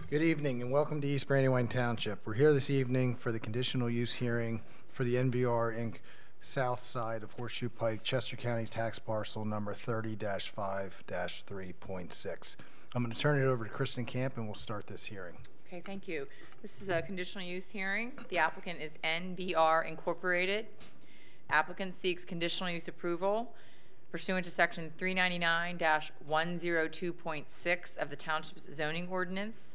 Good evening and welcome to East Brandywine Township. We're here this evening for the conditional use hearing for the NVR Inc. south side of Horseshoe Pike, Chester County tax parcel number 30-5-3.6. I'm going to turn it over to Kristen Camp and we'll start this hearing. Okay, thank you. This is a conditional use hearing. The applicant is NVR Incorporated. Applicant seeks conditional use approval pursuant to section 399-102.6 of the Township's zoning ordinance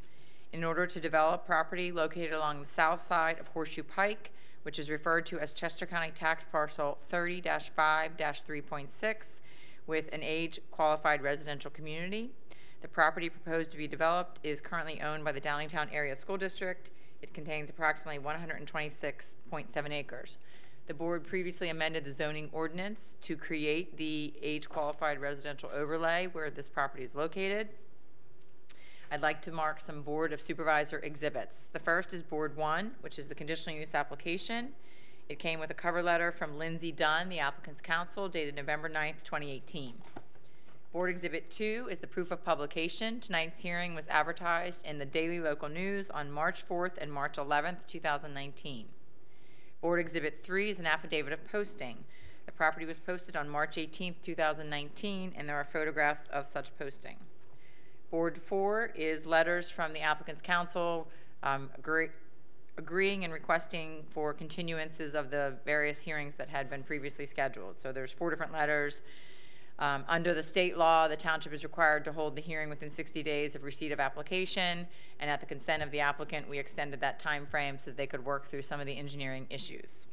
in order to develop property located along the south side of Horseshoe Pike, which is referred to as Chester County tax parcel 30-5-3.6 with an age-qualified residential community. The property proposed to be developed is currently owned by the Downingtown Area School District. It contains approximately 126.7 acres. The board previously amended the zoning ordinance to create the age-qualified residential overlay where this property is located. I'd like to mark some Board of Supervisor exhibits. The first is Board 1, which is the conditional use application. It came with a cover letter from Lindsay Dunn, the applicant's counsel, dated November 9th, 2018. Board Exhibit 2 is the proof of publication. Tonight's hearing was advertised in the Daily Local News on March 4th and March 11th, 2019. Board Exhibit 3 is an affidavit of posting. The property was posted on March 18th, 2019, and there are photographs of such posting. Board 4 is letters from the applicant's counsel agreeing and requesting for continuances of the various hearings that had been previously scheduled. So there's 4 different letters. Under the state law, the township is required to hold the hearing within 60 days of receipt of application, and at the consent of the applicant, we extended that time frame so that they could work through some of the engineering issues.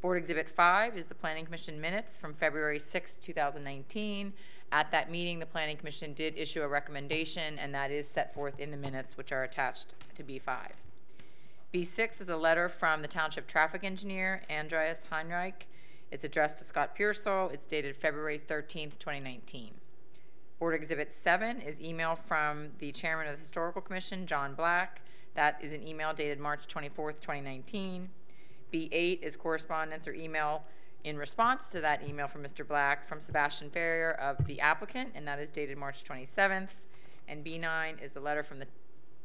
Board Exhibit 5 is the Planning Commission minutes from February 6, 2019. At that meeting, the Planning Commission did issue a recommendation, and that is set forth in the minutes, which are attached to B5. B6 is a letter from the Township Traffic Engineer, Andreas Heinreich. It's addressed to Scott Pearsall. It's dated February 13th, 2019. Board Exhibit 7 is email from the Chairman of the Historical Commission, John Black. That is an email dated March 24th, 2019. B8 is correspondence or email in response to that email from Mr. Black from Sebastian Ferrier of the applicant, and that is dated March 27th. And B9 is the letter from the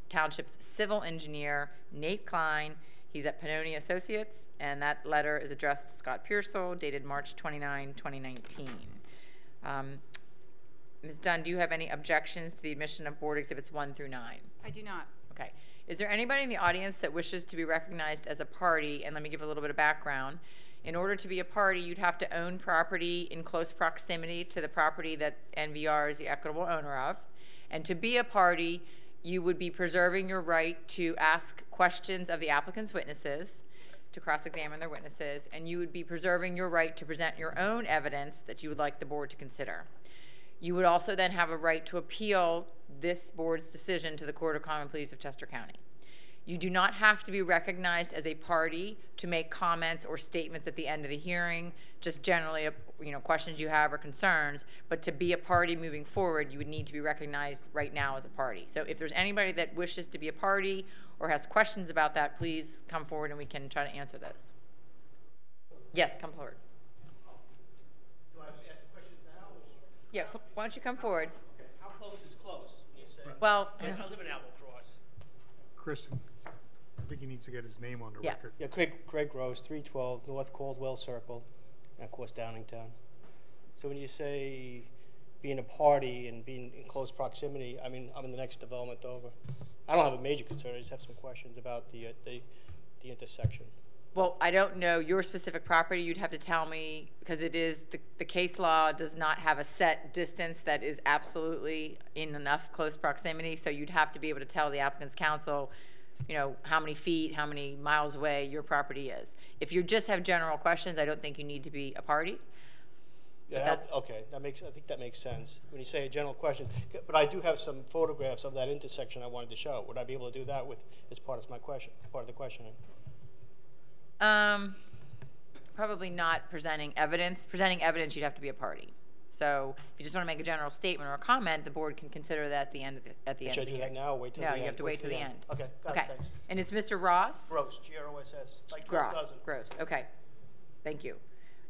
Township's civil engineer, Nate Klein. He's at Penndot Associates, and that letter is addressed to Scott Pearsall, dated March 29, 2019. Ms. Dunn, do you have any objections to the admission of Board Exhibits 1 through 9? I do not. Okay. Is there anybody in the audience that wishes to be recognized as a party? And let me give a little bit of background. In order to be a party, you'd have to own property in close proximity to the property that NVR is the equitable owner of. And to be a party, you would be preserving your right to ask questions of the applicant's witnesses, to cross-examine their witnesses, and you would be preserving your right to present your own evidence that you would like the board to consider. You would also then have a right to appeal this board's decision to the Court of Common Pleas of Chester County. You do not have to be recognized as a party to make comments or statements at the end of the hearing, just generally, questions you have or concerns, but to be a party moving forward, you would need to be recognized right now as a party. So if there's anybody that wishes to be a party or has questions about that, please come forward and we can try to answer those. Yes, come forward. Do I have to ask the questions now? Or? Yeah, why don't you come forward? Okay. How close is close? You say? Well, I live in Applecross. Kristen, I think he needs to get his name on the record. Yeah, Craig Rose, 312 North Caldwell Circle, and of course Downingtown. So when you say being a party and being in close proximity, I mean, I'm in the next development over. I don't have a major concern. I just have some questions about the intersection. Well, I don't know your specific property. You'd have to tell me, because it is the case law does not have a set distance that is absolutely in enough close proximity. So you'd have to be able to tell the applicant's counsel, how many feet, how many miles away your property is. If you just have general questions, I don't think you need to be a party. Yeah, okay. I think that makes sense when you say a general question. But I do have some photographs of that intersection I wanted to show. Would I be able to do that as part of my question, part of the questioning? Probably not presenting evidence. Presenting evidence, you'd have to be a party. So if you just want to make a general statement or a comment, the board can consider that at the end. Should I do that now or wait till the end? No, you have to wait till the end. Okay, got it, thanks. And it's Mr. Ross? Gross, G-R-O-S-S. Like Gross, okay. Thank you.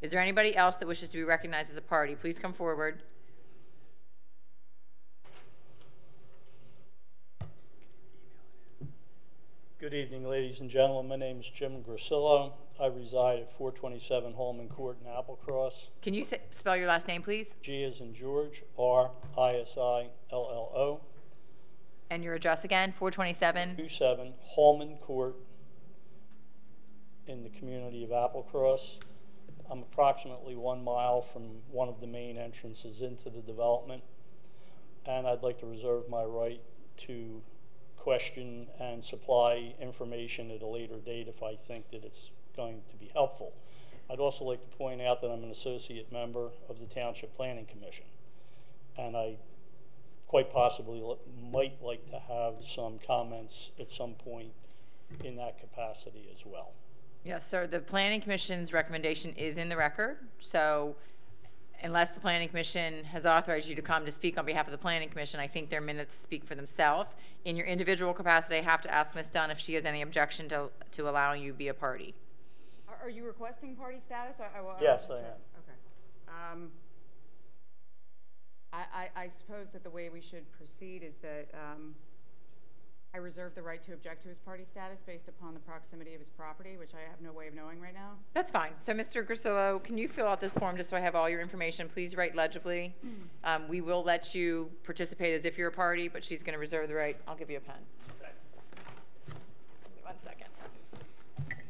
Is there anybody else that wishes to be recognized as a party? Please come forward. Good evening, ladies and gentlemen. My name is Jim Grasillo. I reside at 427 Holman Court in Applecross. Can you spell your last name, please? G as in George, R-I-S-I-L-L-O. And your address again, 427? 27 Holman Court in the community of Applecross. I'm approximately 1 mile from one of the main entrances into the development, and I'd like to reserve my right to question and supply information at a later date if I think that it's going to be helpful. I'd also like to point out that I'm an associate member of the Township Planning Commission, and I quite possibly might like to have some comments at some point in that capacity as well. Yes, sir. The Planning Commission's recommendation is in the record, so unless the Planning Commission has authorized you to come to speak on behalf of the Planning Commission, I think their minutes speak for themselves. In your individual capacity, I have to ask Ms. Dunn if she has any objection to allowing you to be a party. Are you requesting party status? Yes, I am. Okay. I suppose that the way we should proceed is that I reserve the right to object to his party status based upon the proximity of his property, which I have no way of knowing right now. That's fine. So, Mr. Grasillo, can you fill out this form just so I have all your information? Please write legibly. We will let you participate as if you're a party, but she's going to reserve the right. I'll give you a pen. Okay. Give me 1 second.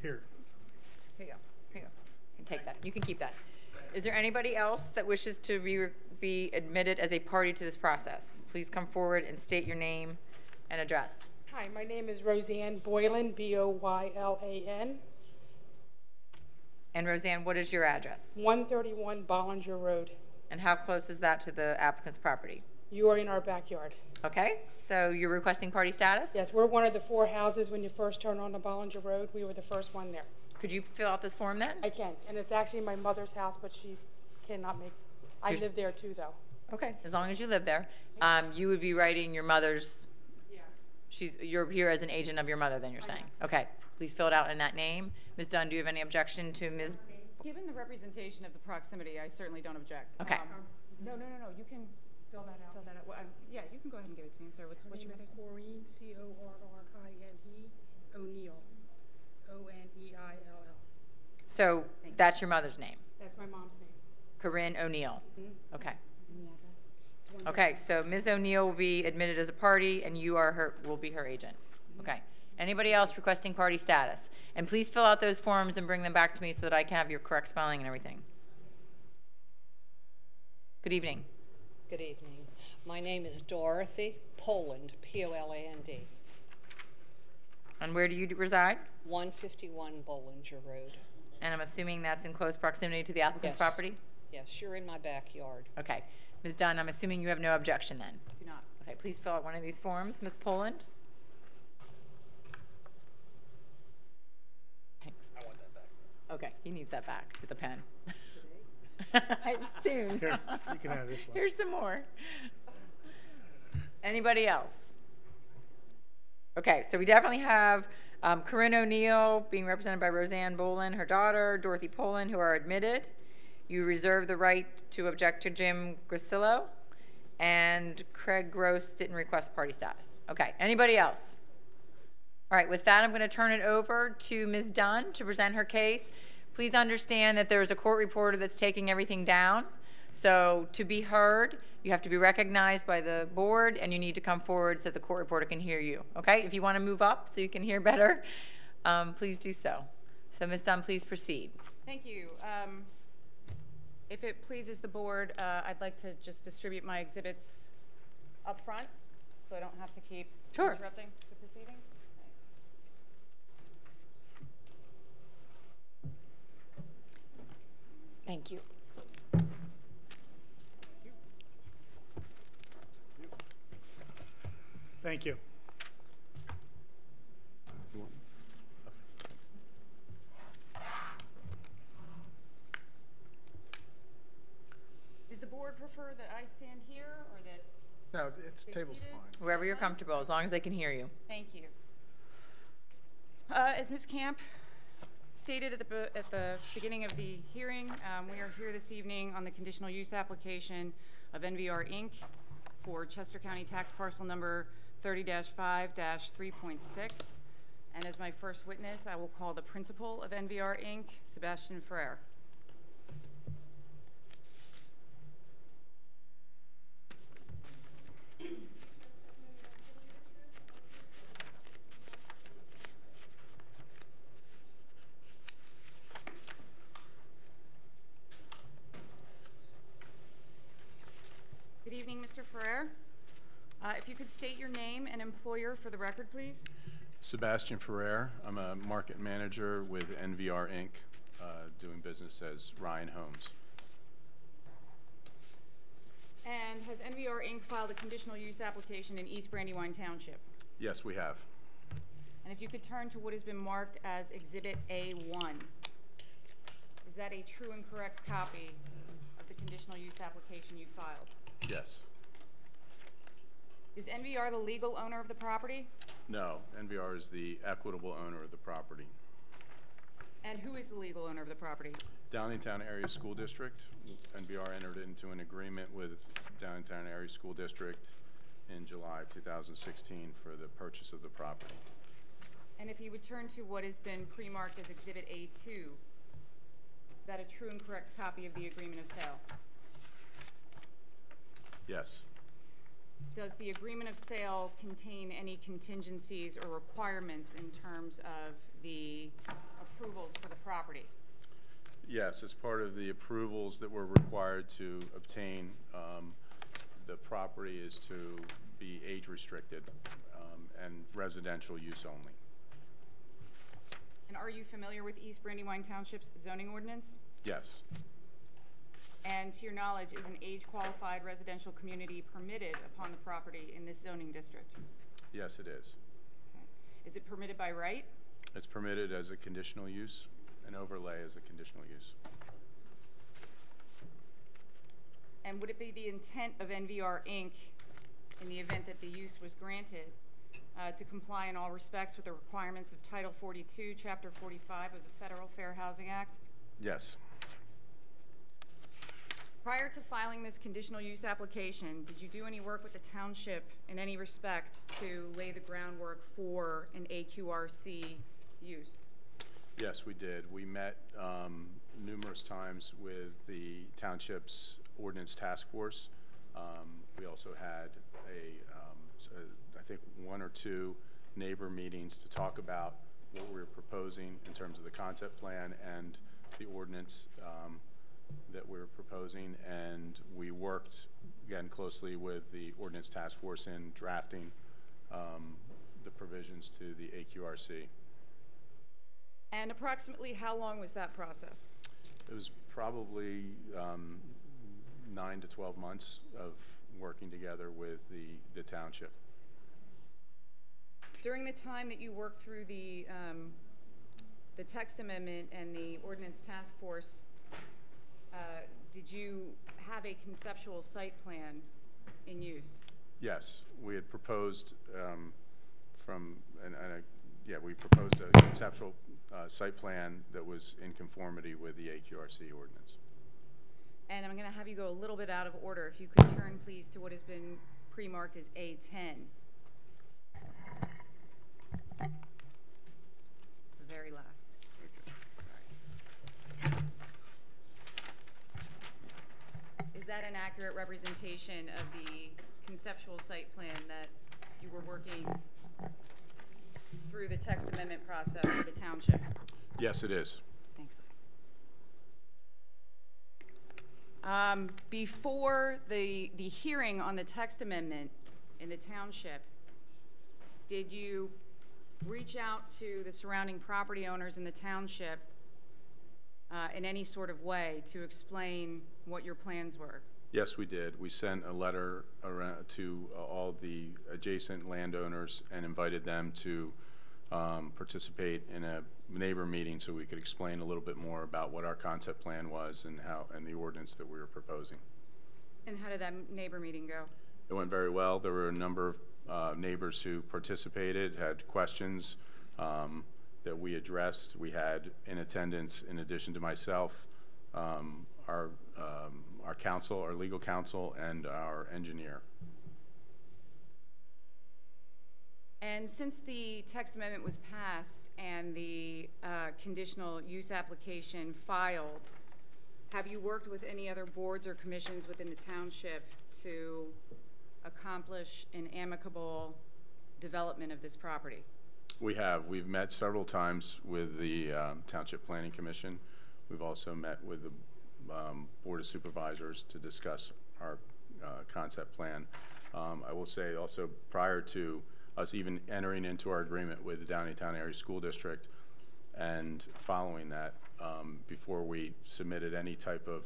Here. Here you go. Here you go. You can take that. You can keep that. Is there anybody else that wishes to be admitted as a party to this process? Please come forward and state your name and address. Hi, my name is Roseanne Boylan, B-O-Y-L-A-N. And Roseanne, what is your address? 131 Bollinger Road. And how close is that to the applicant's property? You are in our backyard. Okay, so you're requesting party status? Yes, we're one of the 4 houses when you first turn on the Bollinger Road. We were the first one there. Could you fill out this form then? I can, and it's actually my mother's house, but she cannot make, I live there too, though. Okay, as long as you live there. You would be writing your mother's, you're here as an agent of your mother then, you're saying? Okay, please fill it out in that name. Ms. Dunn, do you have any objection to Ms.? Given the representation of the proximity, I certainly don't object. Okay. No. You can fill that out. Well, yeah, you can go ahead and give it to me. I'm sorry. What's your name? Corrine, C-O-R-R-I-N-E, O'Neill, O-N-E-I-L-L. So that's your mother's name? That's my mom's name. Corinne O'Neill. Mm-hmm. Okay. And the address? Okay, so Ms. O'Neill will be admitted as a party, and you are will be her agent. Okay. Anybody else requesting party status? And please fill out those forms and bring them back to me so that I can have your correct spelling and everything. Good evening. Good evening. My name is Dorothy Poland, P-O-L-A-N-D. And where do you reside? 151 Bollinger Road. And I'm assuming that's in close proximity to the applicant's Yes. property? Yes, you're in my backyard. Okay. Ms. Dunn, I'm assuming you have no objection then? Do not. Okay, please fill out one of these forms. Ms. Poland? Thanks. I want that back. Okay, he needs that back with a pen. Soon. Here, you can have this one. Here's some more. Anybody else? Okay, so we definitely have Corinne O'Neill being represented by Roseanne Boland, her daughter, Dorothy Poland, who are admitted. You reserve the right to object to Jim Grasillo, and Craig Gross didn't request party status. Okay, anybody else? All right, with that, I'm going to turn it over to Ms. Dunn to present her case. Please understand that there's a court reporter that's taking everything down. So to be heard, you have to be recognized by the board, and you need to come forward so the court reporter can hear you. Okay, if you want to move up so you can hear better, please do so. So Ms. Dunn, please proceed. Thank you. If it pleases the board, I'd like to just distribute my exhibits up front so I don't have to keep interrupting the proceedings. Thank you. Thank you. Does the board prefer that I stand here or that? No, it's table's seated? fine. Wherever you're comfortable, as long as they can hear you. Thank you. As Ms. Camp stated at the beginning of the hearing, we are here this evening on the conditional use application of NVR Inc. for Chester County Tax Parcel Number 30-5-3.6. And as my first witness, I will call the principal of NVR Inc., Sebastian Ferrer. Good evening, Mr. Ferrer. If you could state your name and employer for the record, please. Sebastian Ferrer. I'm a market manager with NVR Inc., doing business as Ryan Homes. And has NVR Inc. filed a conditional use application in East Brandywine Township? Yes, we have. And if you could turn to what has been marked as Exhibit A1. Is that a true and correct copy of the conditional use application you filed? Yes. Is NVR the legal owner of the property? No, NVR is the equitable owner of the property. And who is the legal owner of the property? Downingtown Area School District. NVR entered into an agreement with Downingtown Area School District in July of 2016 for the purchase of the property. And if you would turn to what has been pre-marked as Exhibit A2, is that a true and correct copy of the agreement of sale? Yes. Does the agreement of sale contain any contingencies or requirements in terms of the approvals for the property? Yes, as part of the approvals that were required to obtain, the property is to be age restricted and residential use only. And are you familiar with East Brandywine Township's zoning ordinance? Yes. And to your knowledge, is an age-qualified residential community permitted upon the property in this zoning district? Yes, it is. Okay. Is it permitted by right? It's permitted as a conditional use, an overlay as a conditional use. And would it be the intent of NVR Inc., in the event that the use was granted, to comply in all respects with the requirements of Title 42, Chapter 45 of the Federal Fair Housing Act? Yes. Prior to filing this conditional use application, did you do any work with the township in any respect to lay the groundwork for an AQRC use? Yes, we did. We met numerous times with the township's ordinance task force. We also had I think 1 or 2 neighbor meetings to talk about what we were proposing in terms of the concept plan and the ordinance that we were proposing, and we worked again closely with the ordinance task force in drafting the provisions to the AQRC. And approximately how long was that process? It was probably 9 to 12 months of working together with the township. During the time that you worked through the text amendment and the ordinance task force, did you have a conceptual site plan in use? Yes, we had proposed we proposed a conceptual site plan that was in conformity with the AQRC ordinance. And I'm going to have you go a little bit out of order. If you could turn, please, to what has been pre-marked as A10. It's the very last. Sorry. Is that an accurate representation of the conceptual site plan that you were working through the text amendment process for the township? Yes, it is. Thanks. Before the hearing on the text amendment in the township, did you reach out to the surrounding property owners in the township in any sort of way to explain what your plans were? Yes, we did. We sent a letter around to all the adjacent landowners and invited them to participate in a neighbor meeting so we could explain a little bit more about what our concept plan was and the ordinance that we were proposing. And how did that neighbor meeting go? It went very well. There were a number of neighbors who participated, had questions that we addressed. We had in attendance, in addition to myself, our counsel, our legal counsel, and our engineer. And since the text amendment was passed and the conditional use application filed, have you worked with any other boards or commissions within the township to accomplish an amicable development of this property? We have. We've met several times with the Township Planning Commission. We've also met with the Board of Supervisors to discuss our concept plan. I will say also, prior to us even entering into our agreement with the Downingtown Area School District, and following that, before we submitted any type of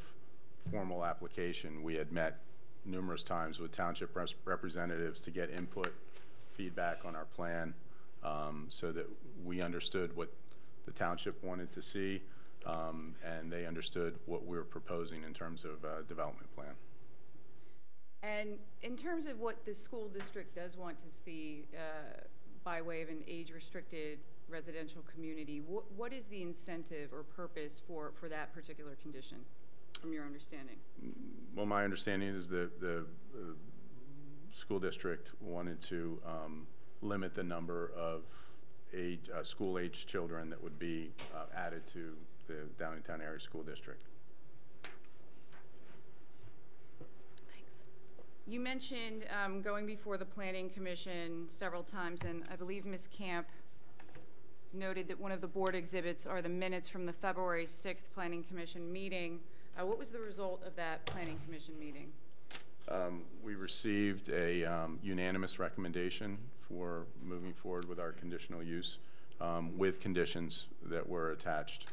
formal application, we had met numerous times with township representatives to get input, feedback on our plan, so that we understood what the township wanted to see, and they understood what we were proposing in terms of development plan. And in terms of what the school district does want to see by way of an age-restricted residential community, what is the incentive or purpose for that particular condition, from your understanding? Well, my understanding is that the school district wanted to limit the number of school-age children that would be added to the Downingtown Area School District. You mentioned going before the Planning Commission several times, and I believe Ms. Camp noted that one of the board exhibits are the minutes from the February 6th Planning Commission meeting. What was the result of that Planning Commission meeting? We received a unanimous recommendation for moving forward with our conditional use with conditions that were attached.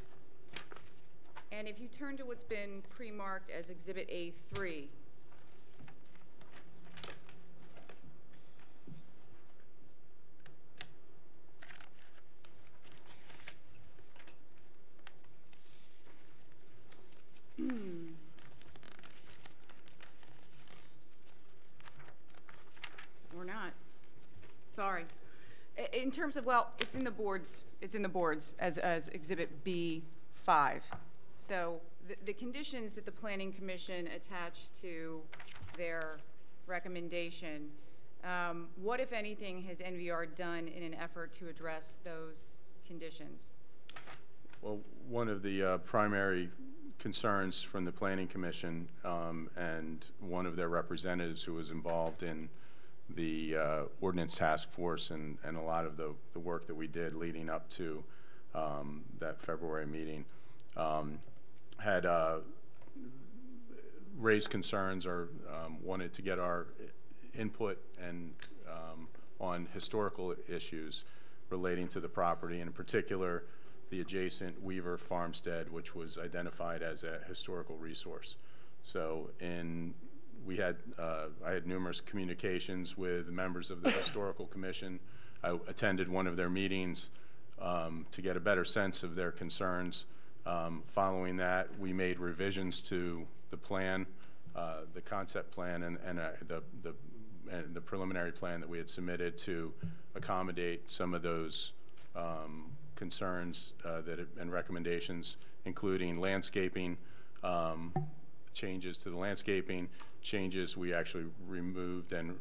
And if you turn to what's been pre-marked as Exhibit A3, or not. Sorry. In terms of, well, it's in the boards as Exhibit B5. So the conditions that the Planning Commission attached to their recommendation, what, if anything, has NVR done in an effort to address those conditions? Well, one of the primary concerns from the Planning Commission and one of their representatives who was involved in the Ordinance Task Force and a lot of the work that we did leading up to that February meeting had raised concerns or wanted to get our input and on historical issues relating to the property, and in particular the adjacent Weaver Farmstead, which was identified as a historical resource. So I had numerous communications with members of the Historical Commission. I attended one of their meetings to get a better sense of their concerns. Following that, we made revisions to the plan, the concept plan, and the preliminary plan that we had submitted to accommodate some of those concerns and recommendations, including landscaping, changes to the landscaping, changes. We actually removed and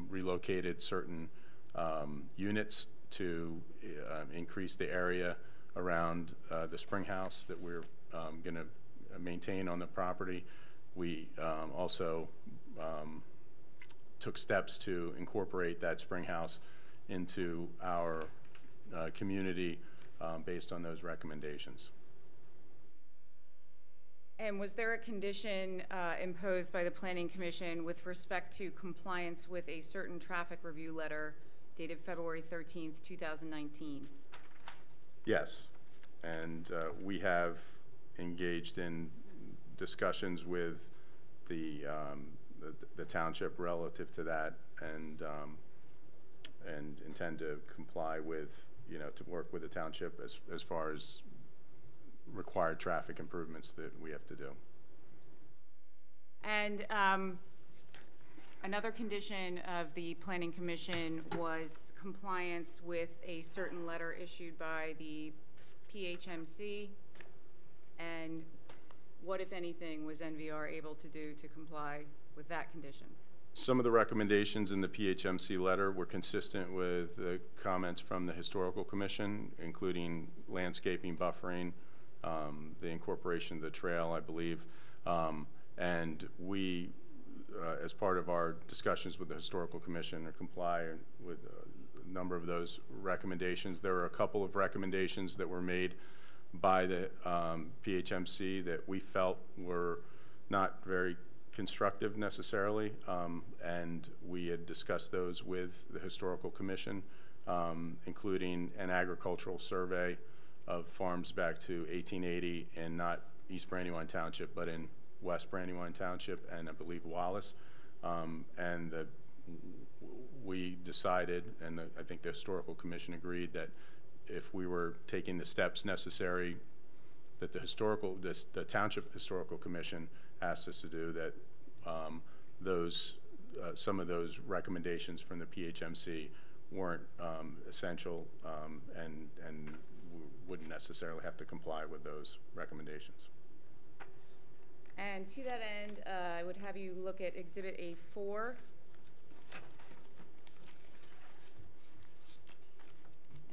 relocated certain units to increase the area around the Springhouse that we're going to maintain on the property. We also took steps to incorporate that Springhouse into our community based on those recommendations. And was there a condition imposed by the Planning Commission with respect to compliance with a certain traffic review letter dated February 13th, 2019? Yes, and we have engaged in discussions with the township relative to that, and intend to comply with, to work with the township as far as required traffic improvements that we have to do. And another condition of the Planning Commission was compliance with a certain letter issued by the PHMC. And what, if anything, was NVR able to do to comply with that condition? Some of the recommendations in the PHMC letter were consistent with the comments from the Historical Commission, including landscaping, buffering, the incorporation of the trail, I believe. And we, as part of our discussions with the Historical Commission, comply with a number of those recommendations. There were a couple of recommendations that were made by the PHMC that we felt were not very constructive necessarily, and we had discussed those with the Historical Commission, including an agricultural survey of farms back to 1880 in not East Brandywine Township, but in West Brandywine Township and I believe Wallace. And we decided, and I think the Historical Commission agreed, that if we were taking the steps necessary that the Township Historical Commission asked us to do, that some of those recommendations from the PHMC weren't essential and wouldn't necessarily have to comply with those recommendations. And to that end, I would have you look at Exhibit A4.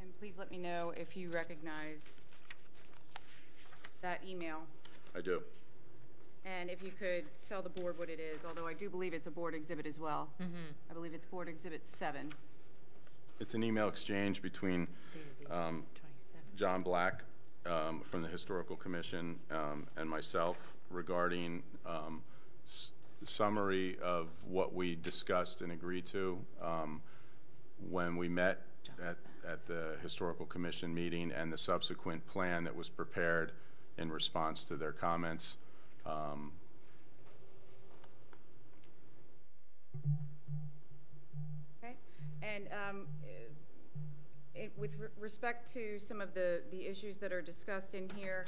And please let me know if you recognize that email. I do. And if you could tell the board what it is, although I do believe it's a board exhibit as well. I believe it's Board Exhibit 7. It's an email exchange between John Black from the Historical Commission and myself regarding summary of what we discussed and agreed to when we met at the Historical Commission meeting, and the subsequent plan that was prepared in response to their comments. Okay, and with respect to some of the issues that are discussed in here,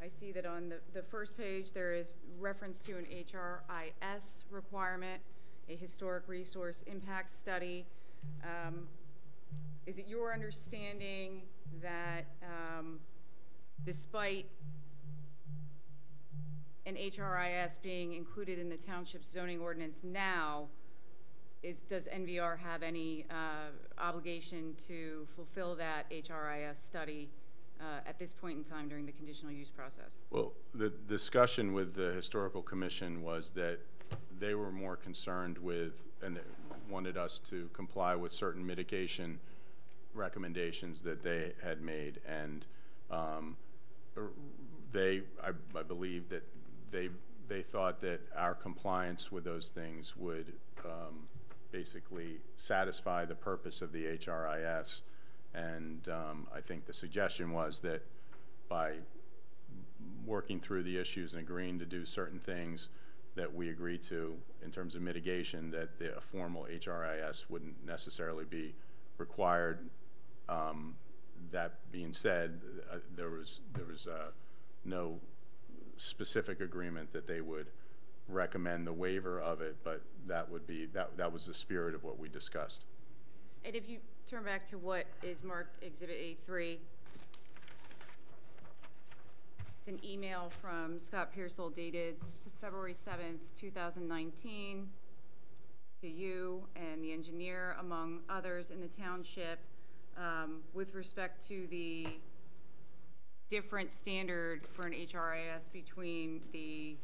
I see that on the first page there is reference to an HRIS requirement, a historic resource impact study. Is it your understanding that despite an HRIS being included in the township's zoning ordinance now, does NVR have any obligation to fulfill that HRIS study at this point in time during the conditional use process? Well, the discussion with the Historical Commission was that they were more concerned with, and they wanted us to comply with certain mitigation recommendations that they had made, and I believe that they thought that our compliance with those things would basically satisfy the purpose of the HRIS. And I think the suggestion was that by working through the issues and agreeing to do certain things that we agreed to in terms of mitigation, that a formal HRIS wouldn't necessarily be required. That being said, there was no specific agreement that they would recommend the waiver of it, but that was the spirit of what we discussed. And if you turn back to what is marked Exhibit A3, an email from Scott Pearsall dated February 7th, 2019 to you and the engineer, among others in the township, with respect to the different standard for an HRIS between the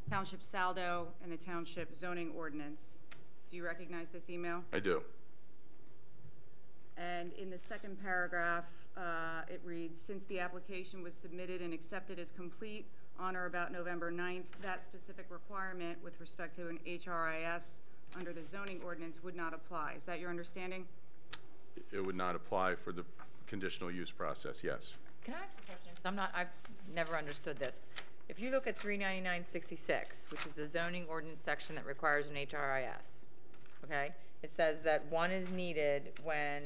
township saldo and the township zoning ordinance. Do you recognize this email? I do. And in the second paragraph, it reads, since the application was submitted and accepted as complete on or about November 9th, that specific requirement with respect to an HRIS under the zoning ordinance would not apply. Is that your understanding? It would not apply for the conditional use process, yes. Can I ask a question? I've never understood this. If you look at 39966, which is the zoning ordinance section that requires an HRIS, okay? It says that one is needed when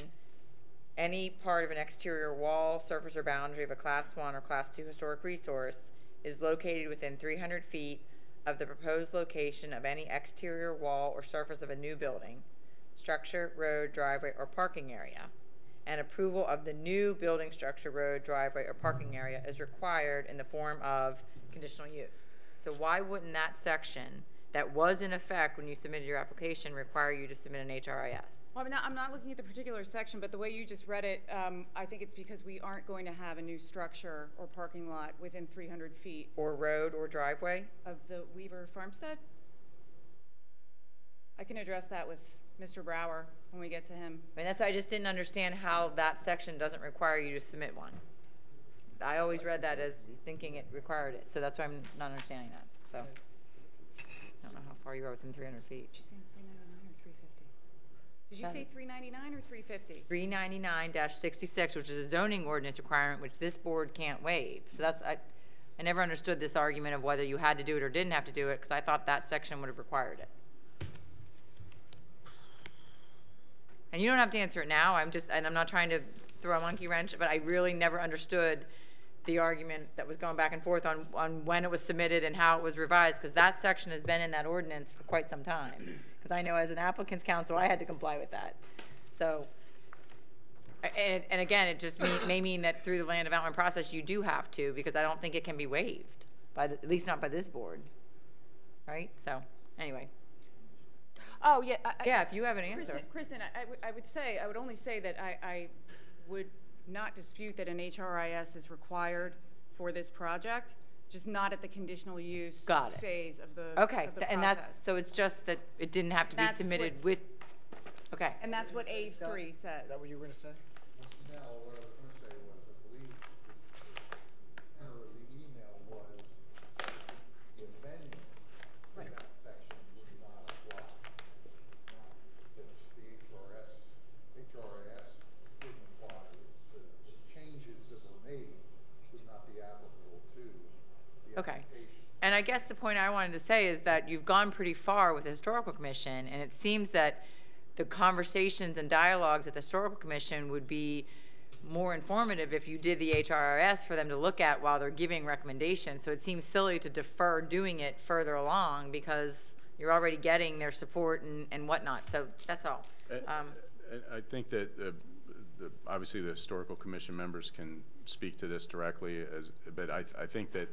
any part of an exterior wall, surface, or boundary of a Class 1 or Class 2 historic resource is located within 300 feet of the proposed location of any exterior wall or surface of a new building, structure, road, driveway, or parking area. And approval of the new building, structure, road, driveway, or parking area is required in the form of conditional use. So why wouldn't that section that was in effect when you submitted your application require you to submit an HRIS. Well, I'm not looking at the particular section, but the way you just read it, I think it's because we aren't going to have a new structure or parking lot within 300 feet Or road or driveway? of the Weaver Farmstead. I can address that with Mr. Brower when we get to him. I mean, that's why I just didn't understand how that section doesn't require you to submit one. I always read that as thinking it required it, so that's why I'm not understanding that, so. I don't know how far you are within 300 feet. Did you say 399 or 350? Did you say 399 or 350? 399-66, which is a zoning ordinance requirement, which this board can't waive. So that's, I never understood this argument of whether you had to do it or didn't have to do it, because I thought that section would have required it. And you don't have to answer it now. And I'm not trying to throw a monkey wrench, but I really never understood the argument that was going back and forth on when it was submitted and how it was revised, because that section has been in that ordinance for quite some time. Because I know as an applicant's counsel, I had to comply with that. So, and again, it just may mean that through the land development process, you do have to, because I don't think it can be waived, at least not by this board. Right? So, anyway. Oh, yeah. Yeah, if you have an answer. Kristen, I would only say that I would not dispute that an HRIS is required for this project, just not at the conditional use phase of the Okay, and process. that's, so it's just that it didn't have to be submitted with, okay. And that's what A3 says. Is that what you were going to say? No, what I was going to say was, I believe, the email was the amendment to that section would not apply. The HRIS wouldn't apply. The changes that were made would not be applicable to the Okay. application. And I guess the point I wanted to say is that you've gone pretty far with the Historical Commission, and it seems that the conversations and dialogues at the Historical Commission would be more informative if you did the HRIS for them to look at while they're giving recommendations. So it seems silly to defer doing it further along because you're already getting their support and whatnot. So that's all. I think that obviously the Historical Commission members can speak to this directly, but I think that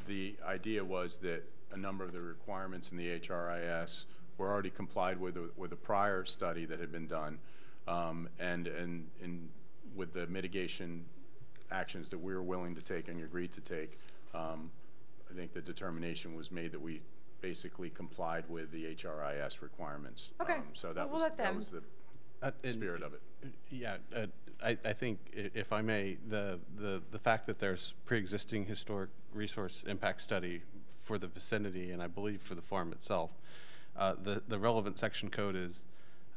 the idea was that a number of the requirements in the HRIS were already complied with a prior study that had been done, and with the mitigation actions that we were willing to take and agreed to take. I think the determination was made that we basically complied with the HRIS requirements. Okay. So that we'll was let them. the spirit of it. Yeah, I think, if I may, the fact that there's pre-existing historic resource impact study for the vicinity, and I believe for the farm itself, the relevant section code is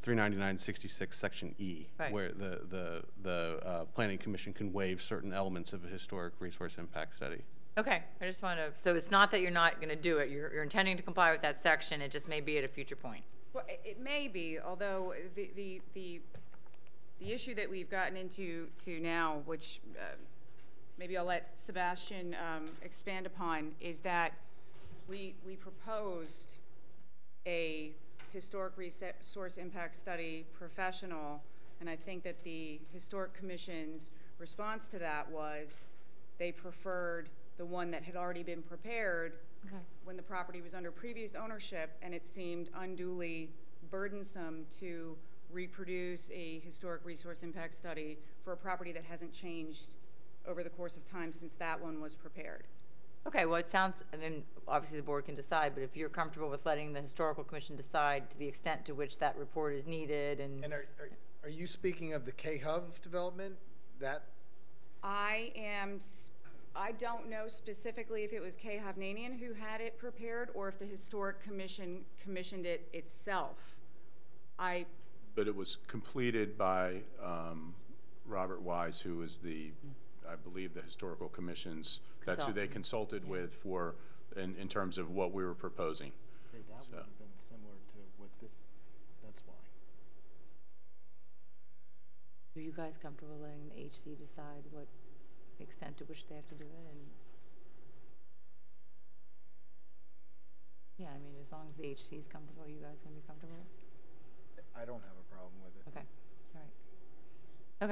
399-66 section E, right, where the Planning Commission can waive certain elements of a historic resource impact study. Okay, I just want to, so it's not that you're not going to do it. You're intending to comply with that section. It just may be at a future point. Well, it may be, although the issue that we've gotten into now, which maybe I'll let Sebastian expand upon, is that we proposed a historic resource impact study professional, and I think that the Historic Commission's response to that was they preferred the one that had already been prepared when the property was under previous ownership, and it seemed unduly burdensome to reproduce a historic resource impact study for a property that hasn't changed over the course of time since that one was prepared. Okay, well, it sounds, and then obviously the board can decide, but if you're comfortable with letting the Historical Commission decide to the extent to which that report is needed, and are you speaking of the K-Hub development? That I don't know specifically if it was Kay Hovnanian who had it prepared or if the Historic Commission commissioned it itself. But it was completed by Robert Wise, who is I believe, the Historical Commission's, that's who they consulted with for, in terms of what we were proposing. that would have been similar to what this, that's why. are you guys comfortable letting the HC decide what extent to which they have to do it? And yeah, I mean, as long as the HC is comfortable, you guys gonna be comfortable? I don't have a problem with it. Okay, all right.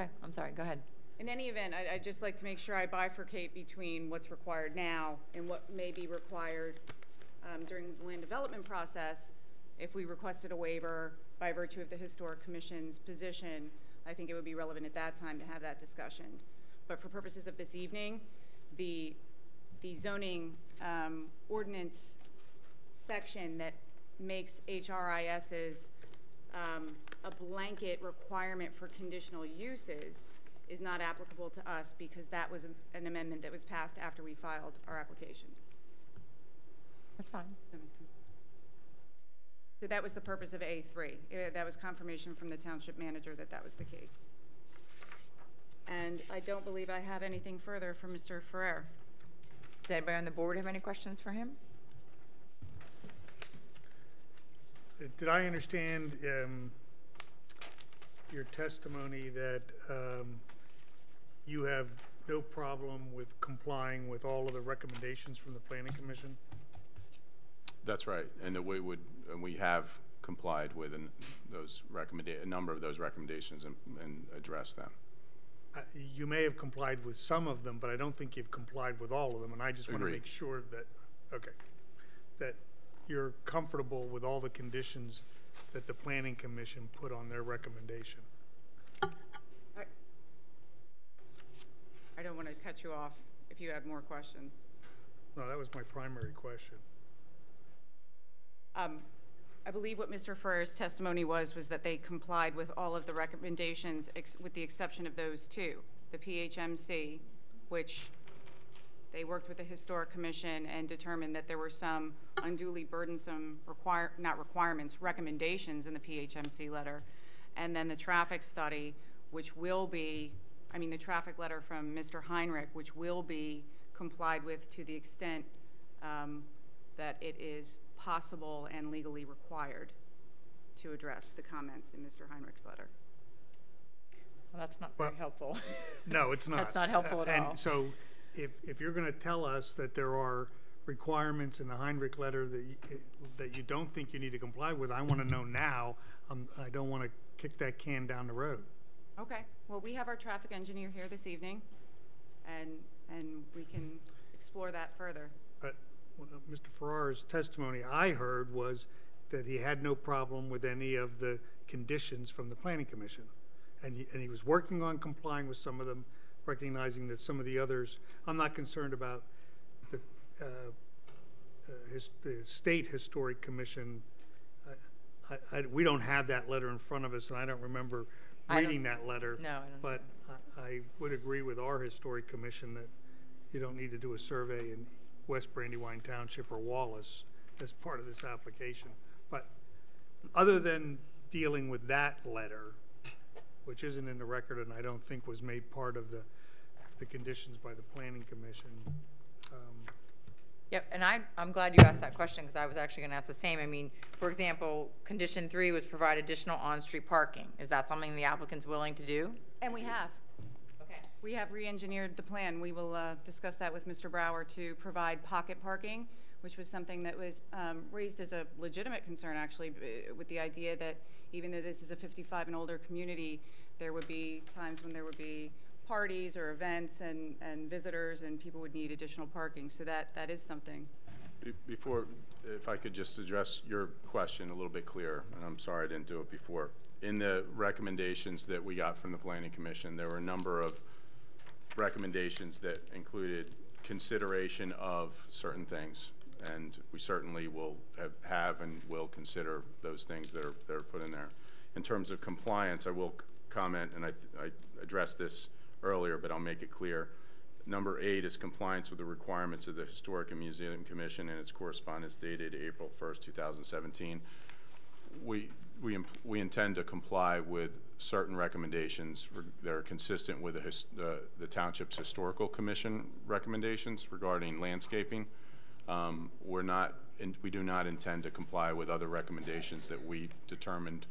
Okay, I'm sorry, go ahead. In any event, I'd just like to make sure I bifurcate between what's required now and what may be required during the land development process, if we requested a waiver by virtue of the Historic Commission's position, I think it would be relevant at that time to have that discussion. But for purposes of this evening, the zoning ordinance section that makes HRISs a blanket requirement for conditional uses is not applicable to us because that was an amendment that was passed after we filed our application. That's fine. That makes sense. So that was the purpose of A3. That was confirmation from the township manager that that was the case. And I don't believe I have anything further from Mr. Ferrer. Does anybody on the board have any questions for him? Did I understand your testimony that you have no problem with complying with all of the recommendations from the Planning Commission? That's right, and that we have complied with a number of those recommendations and addressed them. You may have complied with some of them, but I don't think you've complied with all of them, and I just want to make sure that, that you're comfortable with all the conditions that the Planning Commission put on their recommendation. I don't want to cut you off if you had more questions. No, that was my primary question. I believe what Mr. Ferrer's testimony was that they complied with all of the recommendations with the exception of those two. The PHMC, which they worked with the Historic Commission and determined that there were some unduly burdensome recommendations in the PHMC letter. And then the traffic study, which will be, the traffic letter from Mr. Heinrich, which will be complied with to the extent that it is possible and legally required to address the comments in Mr. Heinrich's letter. Well, that's not very helpful. No, it's not. That's not helpful at all. And so if you're going to tell us that there are requirements in the Heinrich letter that you don't think you need to comply with, I want to know now. I don't want to kick that can down the road. Okay. Well, we have our traffic engineer here this evening, and we can explore that further. But Mr. Ferrar's testimony I heard was that he had no problem with any of the conditions from the Planning Commission, and he was working on complying with some of them, recognizing that some of the others. I'm not concerned about the State Historic Commission. We don't have that letter in front of us, and I don't remember reading that letter. No, I don't. But I would agree with our Historic Commission that you don't need to do a survey in West Brandywine Township or Wallace as part of this application. But other than dealing with that letter, which isn't in the record and I don't think was made part of the conditions by the Planning Commission. Yep, and I'm glad you asked that question because I was actually going to ask the same. For example, condition 3 was provide additional on-street parking. Is that something the applicant's willing to do? And we have. Okay. We have re-engineered the plan. We will discuss that with Mr. Brower to provide pocket parking, which was something that was raised as a legitimate concern, actually, with the idea that even though this is a 55 and older community, there would be times when there would be parties or events and visitors, and people would need additional parking. So that is something. Before, if I could just address your question a little bit clearer, and I'm sorry I didn't do it before. In the recommendations that we got from the Planning Commission, there were a number of recommendations that included consideration of certain things, and we certainly will have and will consider those things that are put in there. In terms of compliance, I will comment, and I addressed this earlier, but I'll make it clear. Number 8 is compliance with the requirements of the Historic and Museum Commission and its correspondence dated April 1st, 2017. We intend to comply with certain recommendations that are consistent with the Township's Historical Commission recommendations regarding landscaping. We do not intend to comply with other recommendations that we determined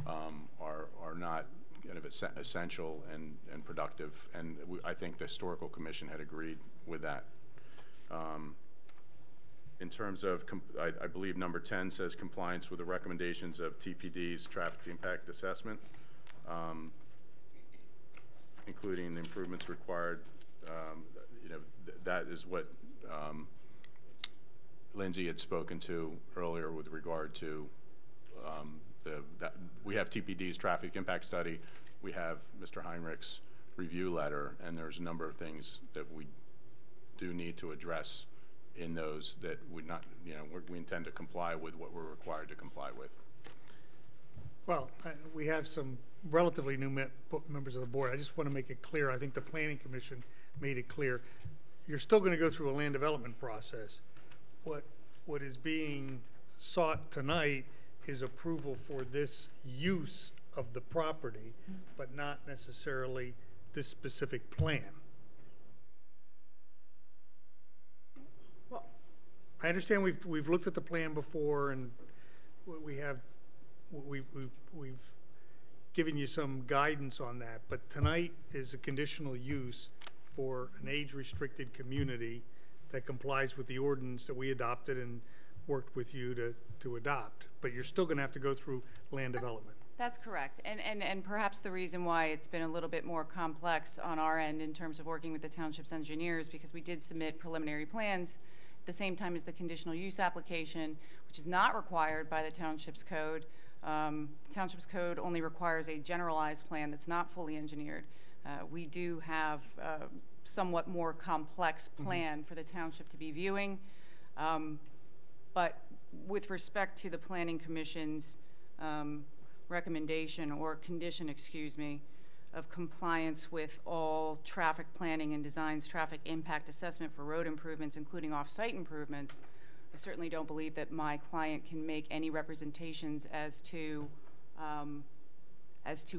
are not kind of essential and productive, and I think the Historical Commission had agreed with that. In terms of, I believe number 10 says compliance with the recommendations of TPD's traffic impact assessment, including the improvements required. That is what Lindsay had spoken to earlier with regard to we have TPD's traffic impact study, we have Mr. Heinrich's review letter, and there's a number of things that we do need to address in those that we intend to comply with what we're required to comply with. Well, we have some relatively new members of the board. I just want to make it clear. I think the Planning Commission made it clear. You're still going to go through a land development process. What is being sought tonight is approval for this use of the property, but not necessarily this specific plan. Well, I understand we've looked at the plan before, and we've given you some guidance on that, but tonight is a conditional use for an age-restricted community that complies with the ordinance that we adopted and worked with you to adopt. But you're still going to have to go through land development. that's correct. And perhaps the reason why it's been a little bit more complex on our end in terms of working with the township's engineers, because we did submit preliminary plans at the same time as the conditional use application, which is not required by the township's code. Township's code only requires a generalized plan that's not fully engineered. We do have a somewhat more complex plan for the township to be viewing. But with respect to the Planning Commission's recommendation or condition, excuse me, of compliance with all traffic planning and designs traffic impact assessment for road improvements, including off-site improvements, I certainly don't believe that my client can make any representations as to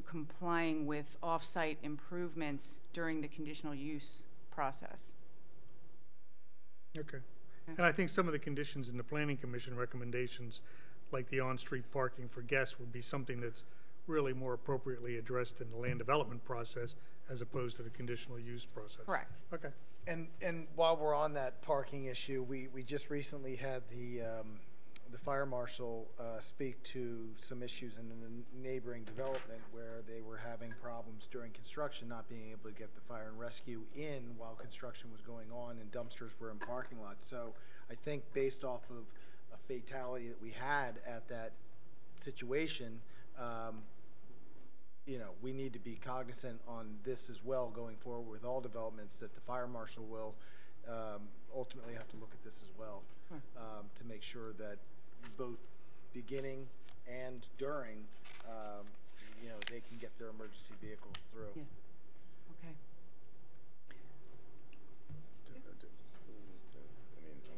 complying with off-site improvements during the conditional use process. Okay. And I think some of the conditions in the Planning Commission recommendations, like the on-street parking for guests, would be something that's really more appropriately addressed in the land development process as opposed to the conditional use process. Correct. Okay. And while we're on that parking issue, we just recently had the fire marshal speak to some issues in a neighboring development where they were having problems during construction, not being able to get the fire and rescue in while construction was going on, and dumpsters were in parking lots. So I think based off of a fatality that we had at that situation, you know, we need to be cognizant on this as well going forward with all developments, that the fire marshal will ultimately have to look at this as well to make sure that both beginning and during, you know, they can get their emergency vehicles through. Yeah.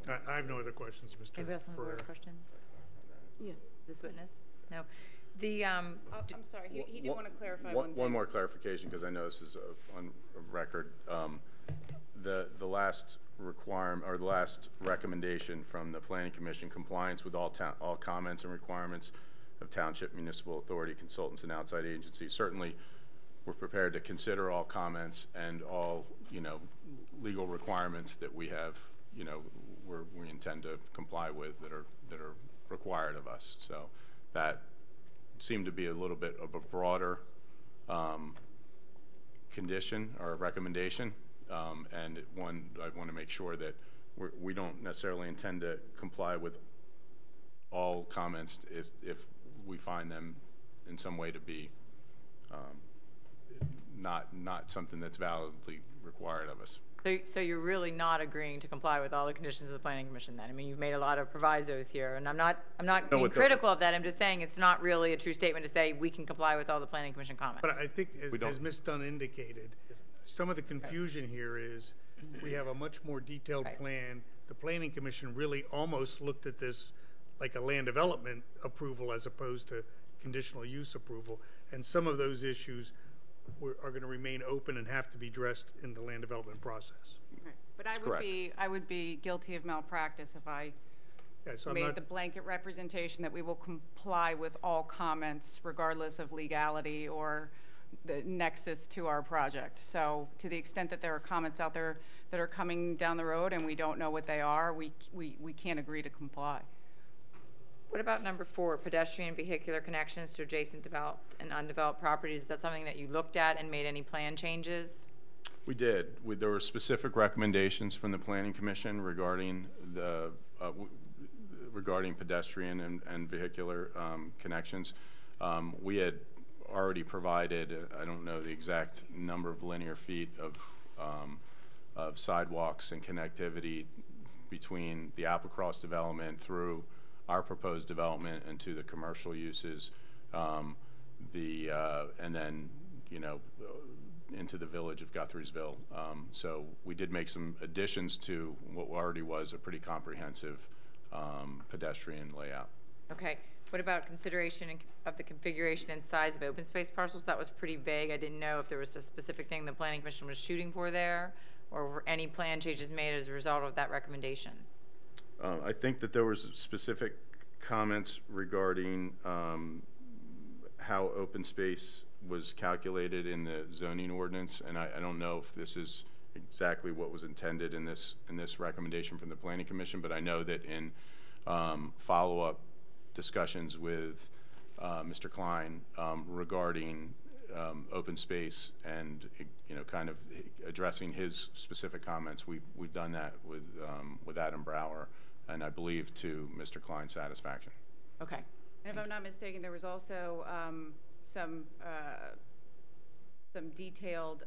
Okay. I have no other questions, Mr. Anybody else on the board have questions? Yeah. This witness? No. The I'm sorry, he did want to clarify one thing. One more clarification, because I know this is on record. The last requirement, or the last recommendation from the Planning Commission, compliance with all comments and requirements of township, municipal authority, consultants, and outside agencies. Certainly, we're prepared to consider all comments and all, you know, legal requirements that we have, you know, we intend to comply with that are required of us. So that seemed to be a little bit of a broader condition or recommendation, and I want to make sure that we don't necessarily intend to comply with all comments if we find them in some way to be not something that's validly required of us. So you're really not agreeing to comply with all the conditions of the Planning Commission then? I mean, you've made a lot of provisos here, and I'm not being critical of that. I'm just saying it's not really a true statement to say we can comply with all the Planning Commission comments. But I think, as Ms. Dunn indicated, some of the confusion here is we have a much more detailed plan. The Planning Commission really almost looked at this like a land development approval as opposed to conditional use approval, and some of those issues are going to remain open and have to be addressed in the land development process. Right. But I would be guilty of malpractice if I made the blanket representation that we will comply with all comments regardless of legality or the nexus to our project. So to the extent that there are comments out there that are coming down the road and we don't know what they are, we can't agree to comply. What about number 4, pedestrian vehicular connections to adjacent developed and undeveloped properties? Is that something that you looked at and made any plan changes? We did. There were specific recommendations from the Planning Commission regarding the, regarding pedestrian and vehicular connections. We had already provided, I don't know the exact number of linear feet of sidewalks and connectivity between the Applecross development through our proposed development and to the commercial uses, and then, you know, into the village of Guthriesville. So we did make some additions to what already was a pretty comprehensive pedestrian layout. Okay. What about consideration of the configuration and size of open space parcels? That was pretty vague. I didn't know if there was a specific thing the Planning Commission was shooting for there, or were any plan changes made as a result of that recommendation? I think that there was specific comments regarding how open space was calculated in the zoning ordinance, and I don't know if this is exactly what was intended in this recommendation from the Planning Commission, but I know that in follow-up discussions with Mr. Klein regarding open space and, you know, kind of addressing his specific comments, we've done that with Adam Brower, and I believe to Mr. Klein's satisfaction. Okay. And if I'm not mistaken, there was also some detailed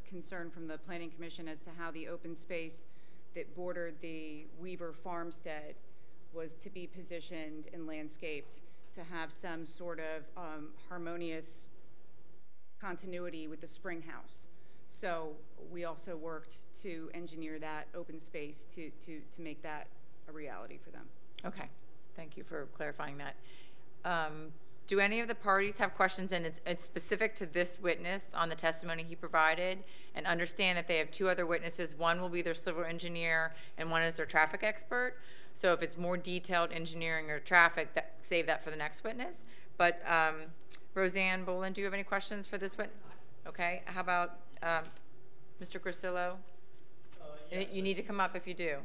concern from the Planning Commission as to how the open space that bordered the Weaver Farmstead was to be positioned and landscaped to have some sort of harmonious continuity with the Springhouse. So we also worked to engineer that open space to make that a reality for them. Okay. Thank you for clarifying that. Do any of the parties have questions, and it's specific to this witness on the testimony he provided, and understand that they have two other witnesses. One will be their civil engineer and one is their traffic expert. So if it's more detailed engineering or traffic, save that for the next witness. But Roseanne Boland, do you have any questions for this witness? Okay. How about Mr. Grisillo? Yes. You need to come up if you do.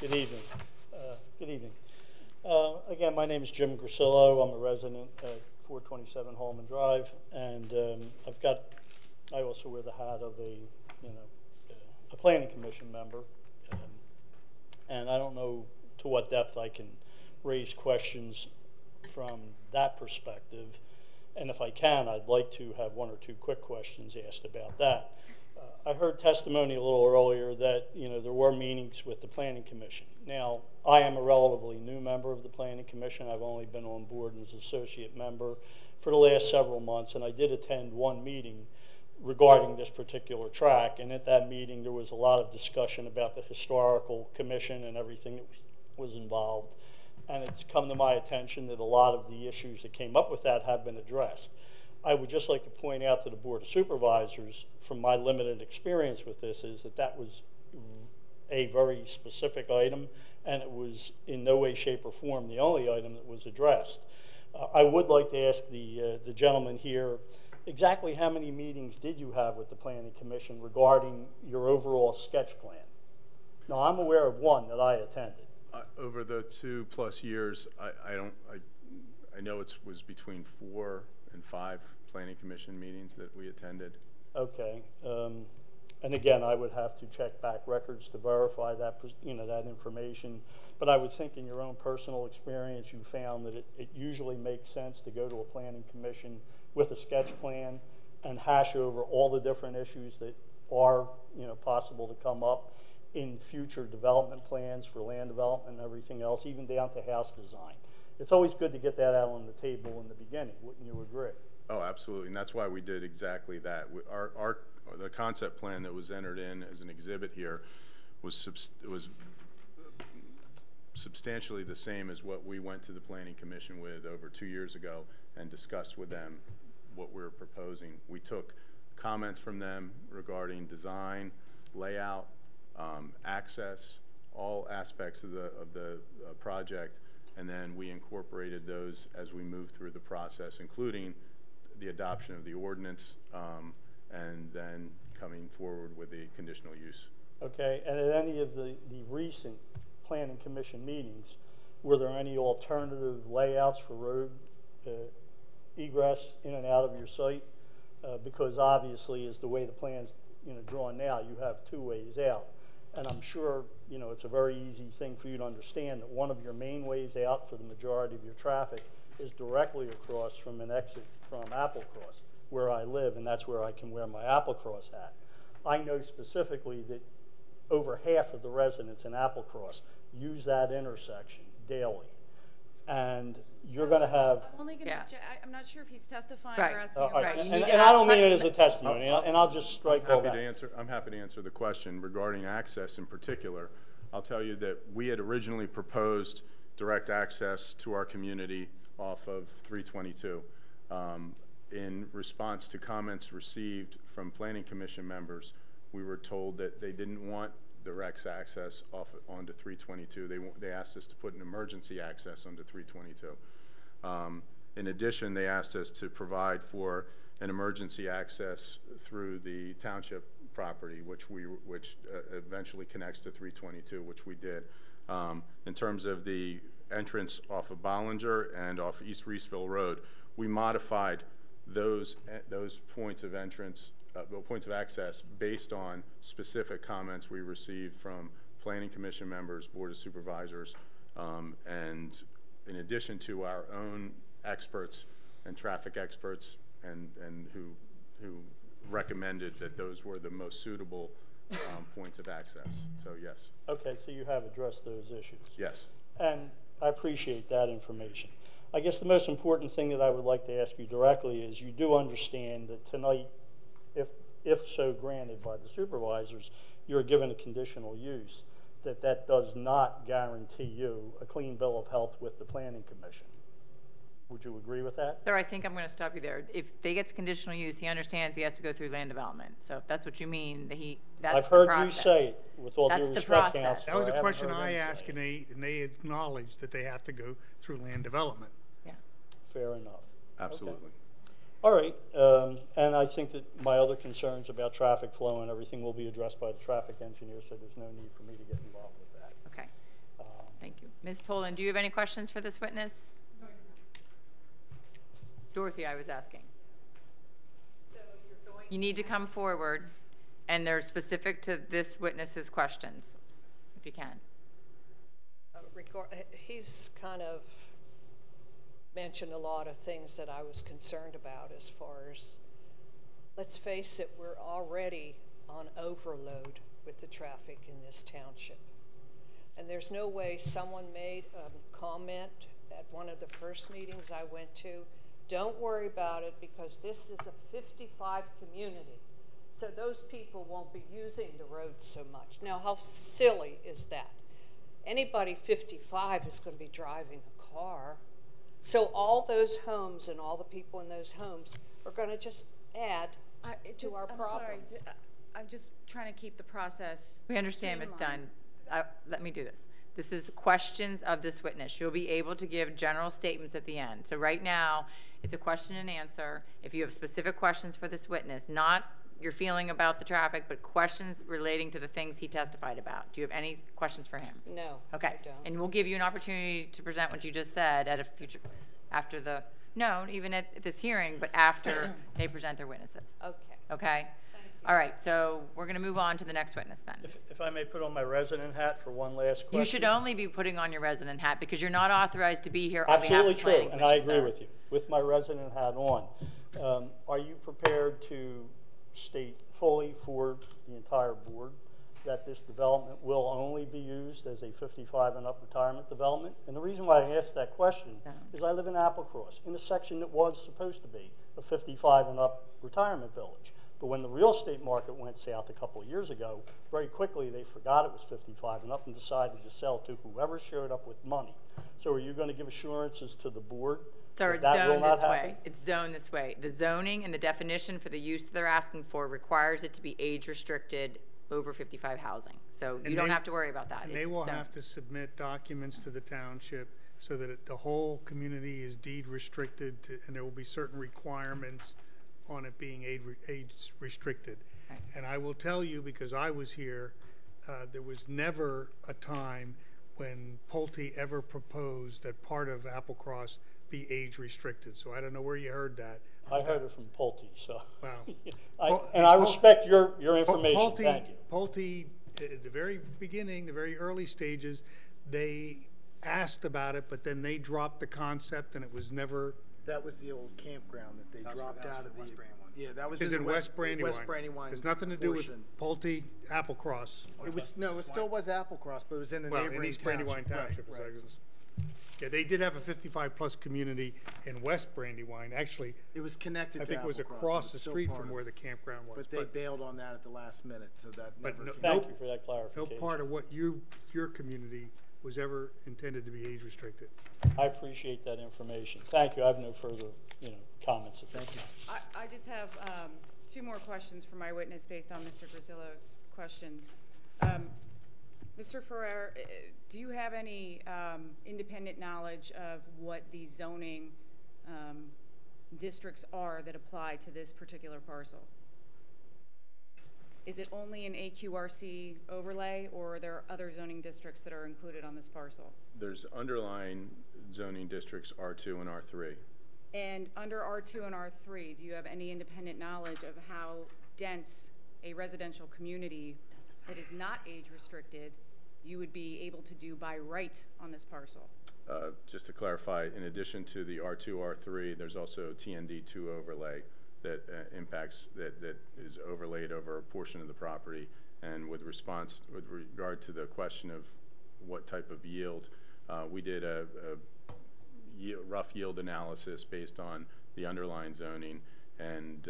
Good evening. Good evening. Again, my name is Jim Grisillo. I'm a resident at 427 Holman Drive, and I also wear the hat of a planning commission member, and I don't know to what depth I can raise questions from that perspective, and if I can, I'd like to have one or two quick questions asked about that. I heard testimony a little earlier that, you know, there were meetings with the Planning Commission. Now, I am a relatively new member of the Planning Commission. I've only been on board as associate member for the last several months, and I did attend one meeting regarding this particular track, and at that meeting there was a lot of discussion about the historical commission and everything that was involved, and it's come to my attention that a lot of the issues that came up with that have been addressed. I would just like to point out to the Board of Supervisors, from my limited experience with this, is that that was a very specific item, and it was in no way, shape, or form the only item that was addressed. I would like to ask the gentleman here, exactly how many meetings did you have with the Planning Commission regarding your overall sketch plan? Now, I'm aware of one that I attended. Over the 2+ years, I know it was between 4 and 5 Planning Commission meetings that we attended. Okay, and again, I would have to check back records to verify that, you know, that information. But I would think, in your own personal experience, you found that it usually makes sense to go to a Planning Commission with a sketch plan and hash over all the different issues that are, you know, possible to come up in future development plans for land development and everything else, even down to house design. It's always good to get that out on the table in the beginning. Wouldn't you agree? Oh, absolutely, and that's why we did exactly that. The concept plan that was entered in as an exhibit here was substantially the same as what we went to the Planning Commission with over 2 years ago and discussed with them what we were proposing. We took comments from them regarding design, layout, access, all aspects of the project, and then we incorporated those as we moved through the process, including the adoption of the ordinance, and then coming forward with the conditional use. Okay, and at any of the recent Planning Commission meetings, were there any alternative layouts for road egress in and out of your site, because obviously, as the way the plan's, drawn now, you have 2 ways out. And I'm sure, it's a very easy thing for you to understand that one of your main ways out for the majority of your traffic is directly across from an exit from Applecross, where I live, and that's where I can wear my Applecross hat. I know specifically that over half of the residents in Applecross use that intersection daily. And you're going to have... I'm only going to, I'm not sure if he's testifying Right. or asking a right. question. And I don't mean it as a testimony, and I'll just strike all that. I'm happy to answer the question regarding access in particular. I'll tell you that we had originally proposed direct access to our community off of 322. In response to comments received from Planning Commission members, we were told that they didn't want direct access onto 322. They asked us to put an emergency access onto 322. In addition, they asked us to provide for an emergency access through the township property, which eventually connects to 322, which we did. In terms of the entrance off of Bollinger and off East Reeseville Road, we modified those points of entrance, points of access based on specific comments we received from Planning Commission members, Board of Supervisors, and in addition to our own experts and traffic experts, and who recommended that those were the most suitable points of access. So yes. Okay, so you have addressed those issues. Yes. And I appreciate that information. I guess the most important thing that I would like to ask you directly is you do understand that tonight, if so granted by the supervisors, you're given a conditional use, that does not guarantee you a clean bill of health with the Planning Commission. Would you agree with that? Sir, I think I'm going to stop you there. If they get conditional use, he understands he has to go through land development. So if that's what you mean, that's I've the heard process. you say it with all due respect, Councilor. That was a haven't question heard I him asked, say it. and they acknowledged that they have to go through land development. Yeah. Fair enough. Absolutely. Okay. All right, and I think that my other concerns about traffic flow and everything will be addressed by the traffic engineer, so there's no need for me to get involved with that. Okay. Thank you. Ms. Poland, do you have any questions for this witness? Dorothy, I was asking. So you're going. You need to come forward, and they're specific to this witness's questions, if you can. He's kind of mentioned a lot of things that I was concerned about as far as, let's face it, we're already on overload with the traffic in this township. And there's no way someone made a comment at one of the first meetings I went to, don't worry about it because this is a 55 community. So those people won't be using the roads so much. Now, how silly is that? Anybody 55 is going to be driving a car. So all those homes and all the people in those homes are going to just add to our problems. Sorry, I'm just trying to keep the process. We understand, Ms. Dunn. Let me do this. This is questions of this witness. You'll be able to give general statements at the end. So right now, it's a question and answer. If you have specific questions for this witness, not your feeling about the traffic, but questions relating to the things he testified about. Do you have any questions for him? No, okay. I don't. And we'll give you an opportunity to present what you just said at a future, after the, no, even at this hearing, but after they present their witnesses. Okay. Okay? All right, so we're going to move on to the next witness then. If I may put on my resident hat for one last question. You should only be putting on your resident hat because you're not authorized to be here on Absolutely behalf of the true, Planning and I Commission, agree sir. with you. With my resident hat on, are you prepared to state fully for the entire board that this development will only be used as a 55 and up retirement development? And the reason why I asked that question is I live in Applecross, in a section that was supposed to be a 55 and up retirement village. But when the real estate market went south a couple of years ago, very quickly they forgot it was 55 and up and decided to sell to whoever showed up with money. So are you going to give assurances to the board? Sir, it's zoned this way. It's zoned this way. The zoning and the definition for the use they're asking for requires it to be age restricted over 55 housing. So you don't have to worry about that. And they will have to submit documents to the township so that the whole community is deed restricted, and there will be certain requirements on it being age restricted. Right. And I will tell you, because I was here, there was never a time when Pulte ever proposed that part of Applecross be age restricted, so I don't know where you heard that. I heard it from Pulte, so. Wow. And I respect your information, thank you. Pulte, at the very beginning, the very early stages, they asked about it, but then they dropped the concept and it was never. That was the old campground that they dropped out of the. Yeah, that was Is in West Brandywine. West Brandywine. Has nothing to do with portion. Pulte, Applecross. It was, no, it still was Applecross, but it was in the neighboring in East Brandywine Township. Right, right. Yeah, they did have a 55-plus community in West Brandywine. Actually, It was connected to I think it was Applecross. across the still street part from of where it. the campground was. But they bailed on that at the last minute, so that But never no- came. Thank you for that clarification. No part of what your community was ever intended to be age restricted. I appreciate that information. Thank you. I have no further, comments at this time. I just have two more questions for my witness based on Mr. Grzillo's questions. Mr. Ferrer, do you have any independent knowledge of what the zoning districts are that apply to this particular parcel? Is it only an AQRC overlay, or are there other zoning districts that are included on this parcel? There's underlying zoning districts R2 and R3. And under R2 and R3, do you have any independent knowledge of how dense a residential community that is not age restricted you would be able to do by right on this parcel? Just to clarify, in addition to the R2, R3, there's also TND2 overlay that impacts, that is overlaid over a portion of the property. And with regard to the question of what type of yield, we did a rough yield analysis based on the underlying zoning, and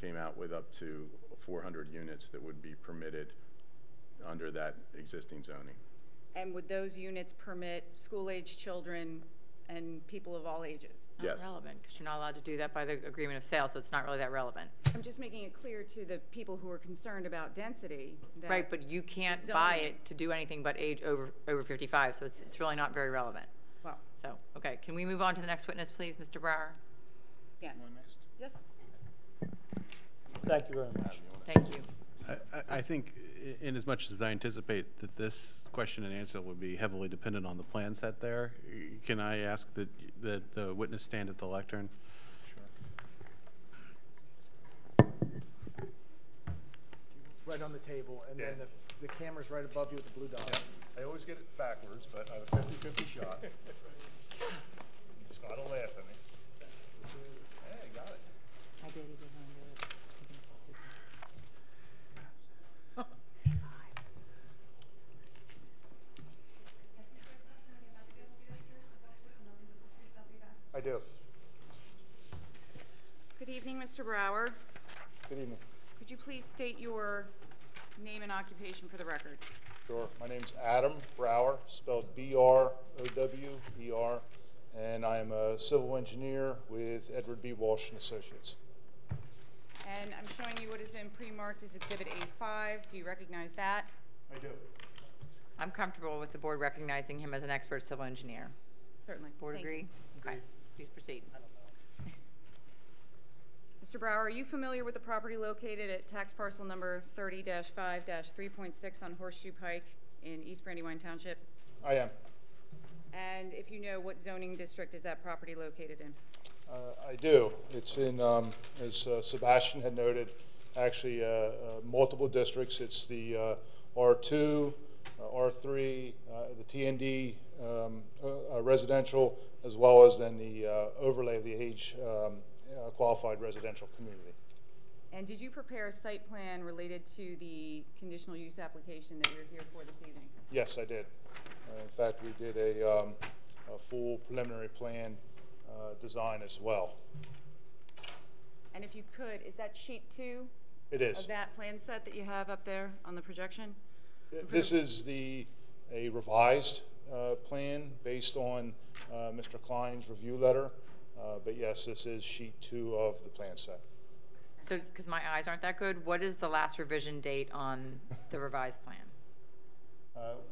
came out with up to 400 units that would be permitted under that existing zoning. And would those units permit school-age children and people of all ages? Yes. Not relevant, because you're not allowed to do that by the agreement of sale, so it's not really that relevant. I'm just making it clear to the people who are concerned about density that Right, but you can't buy zoning- it to do anything but age over 55, so it's really not very relevant. Well, So, okay, can we move on to the next witness, please, Mr. Brower? yeah. Yes. Thank you very much. Thank you. I think in as much as I anticipate that this question and answer would be heavily dependent on the plan set there, can I ask that the witness stand at the lectern? Right on the table, and then the camera's right above you with the blue dot. I always get it backwards, but I have a 50-50 shot. Scott will laugh at me. Hey, got it. I did, he doesn't want to do it. I do. Good evening, Mr. Brower. Good evening. Could you please state your name and occupation for the record? Sure. My name's Adam Brower, spelled B-R-O-W-E-R, and I am a civil engineer with Edward B. Walsh and Associates. And I'm showing you what has been pre-marked as Exhibit A5. Do you recognize that? I do. I'm comfortable with the board recognizing him as an expert civil engineer. Certainly. Board Thank you. agree? Okay, please proceed. Mr. Brower, are you familiar with the property located at tax parcel number 30-5-3.6 on Horseshoe Pike in East Brandywine Township? I am. And if you know, what zoning district is that property located in? I do. It's in, as Sebastian had noted, actually multiple districts. It's the R2, R3, the TND residential, as well as then the overlay of the age qualified residential community. And did you prepare a site plan related to the conditional use application that you're here for this evening? Yes, I did. In fact, we did a full preliminary plan design as well. And if you could, is that sheet 2 It is. of that plan set that you have up there on the projection? This is a revised plan based on Mr. Klein's review letter. But yes, this is sheet 2 of the plan set. So, because my eyes aren't that good, what is the last revision date on the revised plan?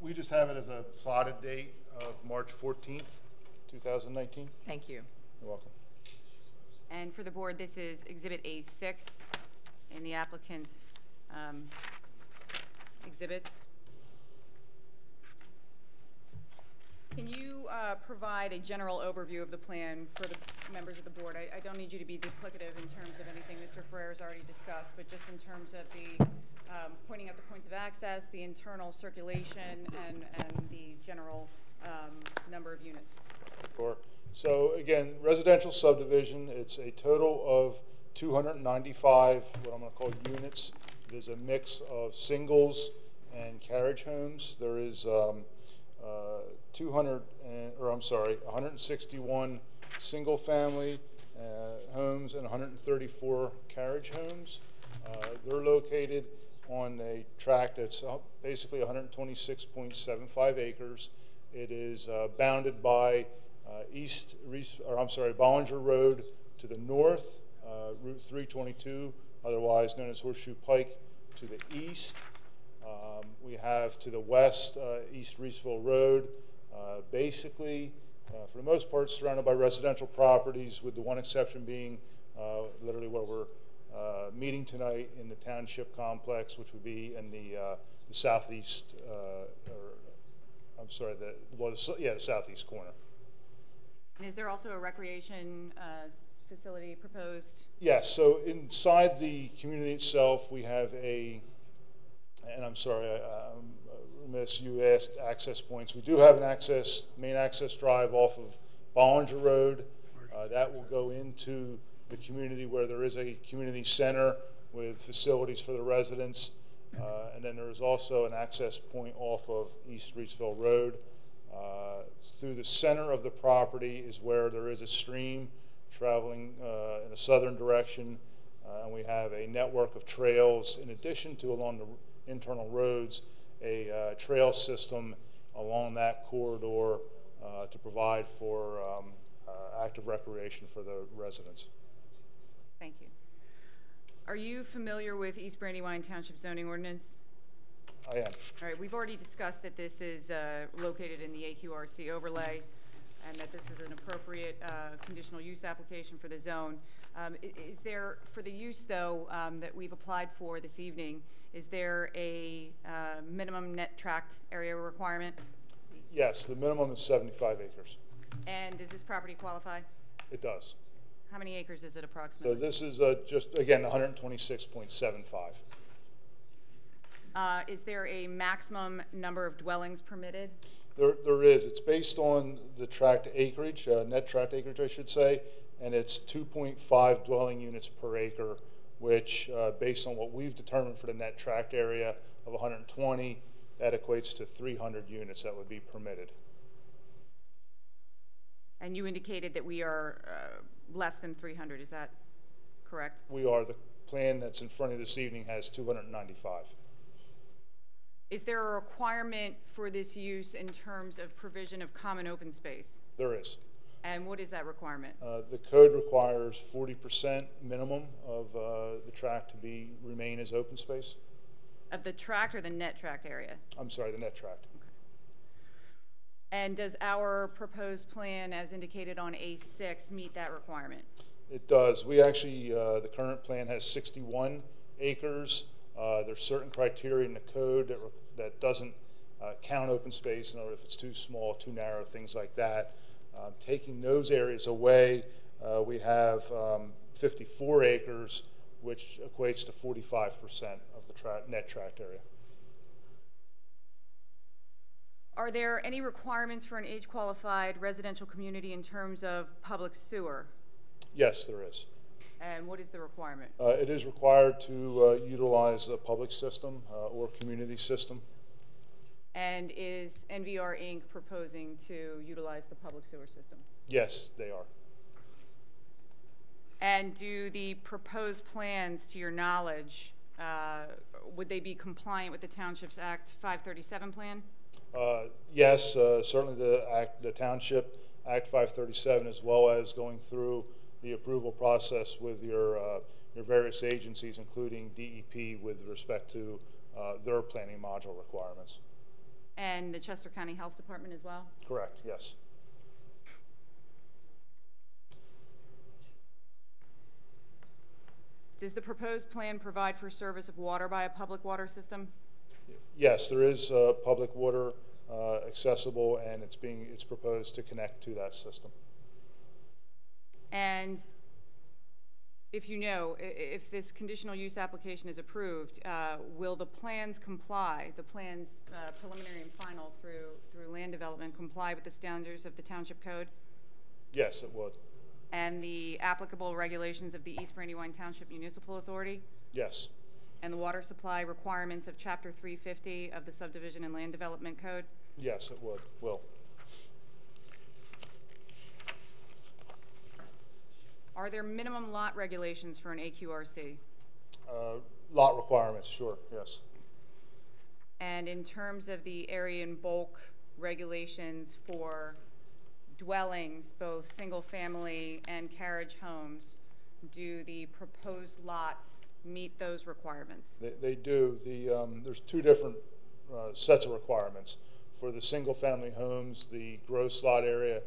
We just have it as a plotted date of March 14th, 2019. Thank you. You're welcome. And for the board, this is Exhibit A6 in the applicant's exhibits. Can you provide a general overview of the plan for the members of the board? I don't need you to be duplicative in terms of anything Mr. Ferrer's already discussed, but just in terms of the pointing out the points of access, the internal circulation, and the general number of units. Sure. So again, residential subdivision, it's a total of 295, what I'm going to call units. It is a mix of singles and carriage homes. There is 161 single-family homes and 134 carriage homes. They're located on a tract that's basically 126.75 acres. It is bounded by Bollinger Road to the north, Route 322, otherwise known as Horseshoe Pike, to the east. We have to the west East Reeseville Road, basically, for the most part, surrounded by residential properties, with the one exception being literally where we're meeting tonight in the Township complex, which would be in the southeast, the southeast corner. And is there also a recreation facility proposed? Yes, so inside the community itself, we have and I'm sorry, I'm remiss, you asked access points. We do have an main access drive off of Bollinger Road. That will go into the community where there is a community center with facilities for the residents. And then there is also an access point off of East Reeseville Road. Through the center of the property is where there is a stream traveling in a southern direction, and we have a network of trails in addition to along the internal roads, a trail system along that corridor to provide for active recreation for the residents. Thank you. Are you familiar with East Brandywine Township zoning ordinance? I am. All right, we've already discussed that this is located in the AQRC overlay and that this is an appropriate conditional use application for the zone. Is there, for the use though, that we've applied for this evening, is there a minimum net tract area requirement? Yes, the minimum is 75 acres. And does this property qualify? It does. How many acres is it approximately? So this is just, again, 126.75. Is there a maximum number of dwellings permitted? There is. It's based on the tract acreage, net tract acreage, I should say, and it's 2.5 dwelling units per acre, which, based on what we've determined for the net tract area of 120, that equates to 300 units that would be permitted. And you indicated that we are less than 300. Is that correct? We are. The plan that's in front of you this evening has 295. Is there a requirement for this use in terms of provision of common open space? There is. And what is that requirement? The code requires 40% minimum of the tract to remain as open space. Of the tract or the net tract area? I'm sorry, the net tract. Okay. And does our proposed plan, as indicated on A6, meet that requirement? It does. We actually, the current plan has 61 acres. There's certain criteria in the code that doesn't count open space, in other words, if it's too small, too narrow, things like that. Taking those areas away, we have 54 acres, which equates to 45% of the net tract area. Are there any requirements for an age-qualified residential community in terms of public sewer? Yes, there is. And what is the requirement? It is required to utilize a public system or community system. And is NVR Inc. proposing to utilize the public sewer system? Yes, they are. And do the proposed plans, to your knowledge, would they be compliant with the Township's Act 537 plan? Yes, certainly the Township Act 537, as well as going through the approval process with your various agencies, including DEP, with respect to their planning module requirements. And the Chester County Health Department as well? Correct, yes. Does the proposed plan provide for service of water by a public water system? Yes, there is public water accessible, and it's proposed to connect to that system. And if you know, if this conditional use application is approved, will the plans comply, the plans preliminary and final through land development comply with the standards of the Township Code Yes, it would. and the applicable regulations of the East Brandywine Township Municipal Authority Yes. and the water supply requirements of Chapter 350 of the Subdivision and Land Development Code? Yes, it will. Are there minimum lot regulations for an AQRC? Lot requirements, sure, yes. And in terms of the area and bulk regulations for dwellings, both single-family and carriage homes, do the proposed lots meet those requirements? They do. There's two different sets of requirements. For the single-family homes, the gross lot area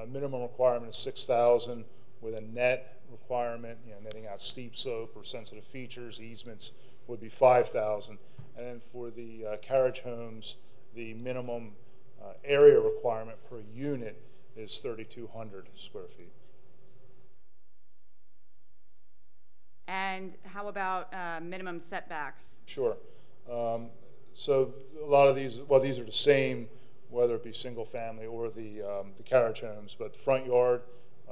minimum requirement is 6,000 with a net requirement, netting out steep slope or sensitive features, easements would be 5,000. And then for the carriage homes, the minimum area requirement per unit is 3,200 square feet. And how about minimum setbacks? Sure. So a lot of these, well, these are the same, whether it be single family or the carriage homes, but the front yard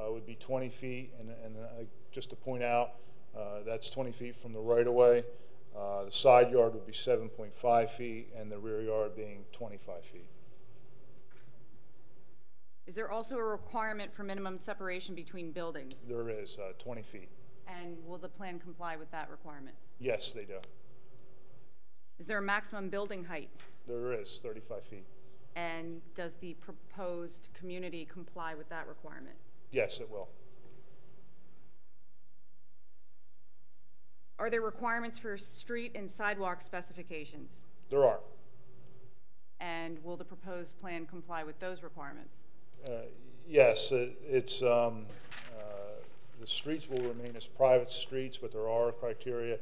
would be 20 feet, and just to point out, that's 20 feet from the right-of-way. The side yard would be 7.5 feet, and the rear yard being 25 feet. Is there also a requirement for minimum separation between buildings? There is 20 feet. And will the plan comply with that requirement? Yes, they do. Is there a maximum building height? There is 35 feet. And does the proposed community comply with that requirement? Yes, it will. Are there requirements for street and sidewalk specifications? There are. And will the proposed plan comply with those requirements? Yes, the streets will remain as private streets, but there are criteria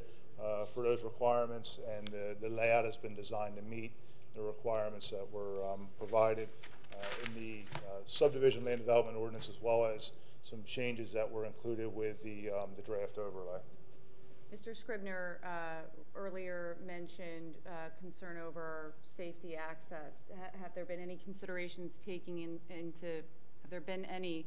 for those requirements, and the layout has been designed to meet the requirements that were provided in the subdivision land development ordinance, as well as some changes that were included with the draft overlay. Mr. Scribner earlier mentioned concern over safety access. Have there been any considerations have there been any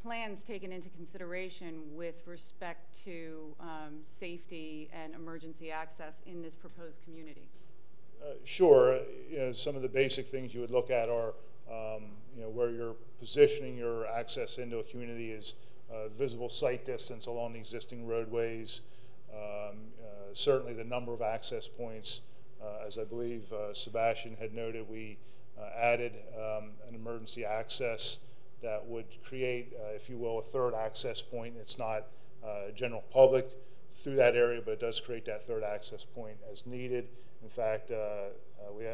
plans taken into consideration with respect to safety and emergency access in this proposed community? Sure. Some of the basic things you would look at are where you're positioning your access into a community is visible sight distance along the existing roadways, certainly the number of access points. As I believe Sebastian had noted, we added an emergency access that would create, if you will, a third access point. It's not general public through that area, but it does create that third access point as needed. In fact, we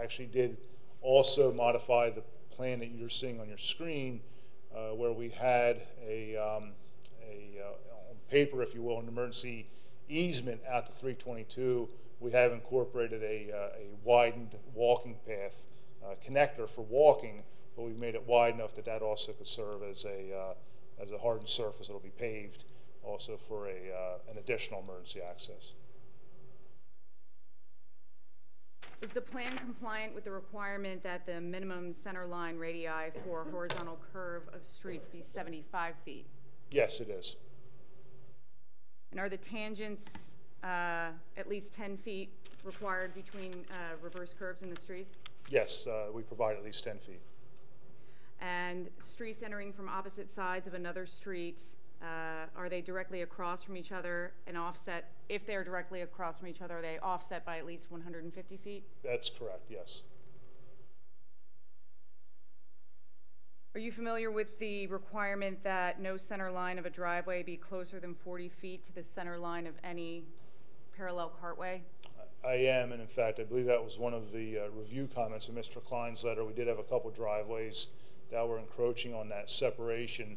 actually did also modify the plan that you're seeing on your screen, where we had on paper, if you will, an emergency easement out to 322. We have incorporated a widened walking path connector for walking, but we've made it wide enough that that also could serve as a hardened surface. It'll be paved also for an additional emergency access. Is the plan compliant with the requirement that the minimum center line radii for horizontal curve of streets be 75 feet? Yes, it is. And are the tangents at least 10 feet required between reverse curves in the streets? Yes, we provide at least 10 feet. And streets entering from opposite sides of another street, are they directly across from each other and offset? If they're directly across from each other, are they offset by at least 150 feet? That's correct, yes. Are you familiar with the requirement that no center line of a driveway be closer than 40 feet to the center line of any parallel cartway? I am, and in fact, I believe that was one of the review comments in Mr. Klein's letter. We did have a couple driveways that were encroaching on that separation.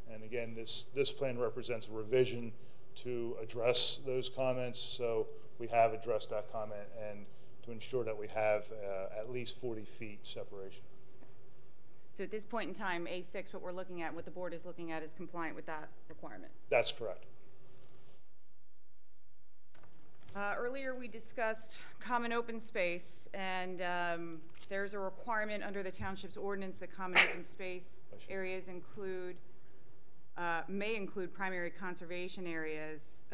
And again, this plan represents a revision to address those comments. So we have addressed that comment and to ensure that we have at least 40 feet separation. So at this point in time, A6, what we're looking at, what the board is looking at is compliant with that requirement? That's correct. Earlier we discussed common open space, and there's a requirement under the township's ordinance that common open space areas may include primary conservation areas,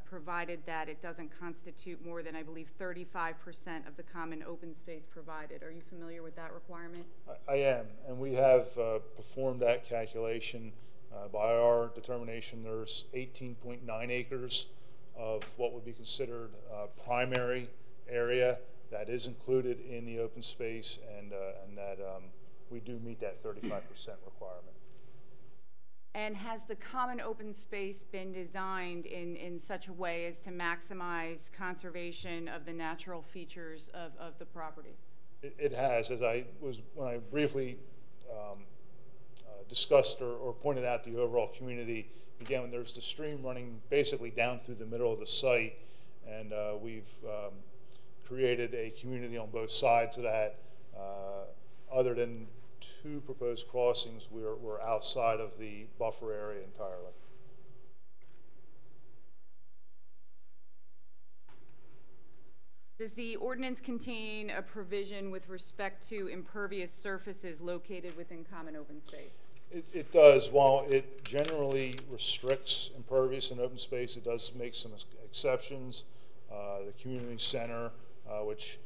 provided that it doesn't constitute more than, I believe, 35% of the common open space provided. Are you familiar with that requirement? I am, and we have performed that calculation. By our determination, there's 18.9 acres of what would be considered primary area that is included in the open space, and that we do meet that 35% requirement. And has the common open space been designed in such a way as to maximize conservation of the natural features of the property? It has, when I briefly discussed or pointed out the overall community. Again, when there's the stream running basically down through the middle of the site, and we've created a community on both sides of that. Other than 2 proposed crossings, we're outside of the buffer area entirely. Does the ordinance contain a provision with respect to impervious surfaces located within common open space? It does. While it generally restricts impervious and open space, it does make some exceptions. The community center, which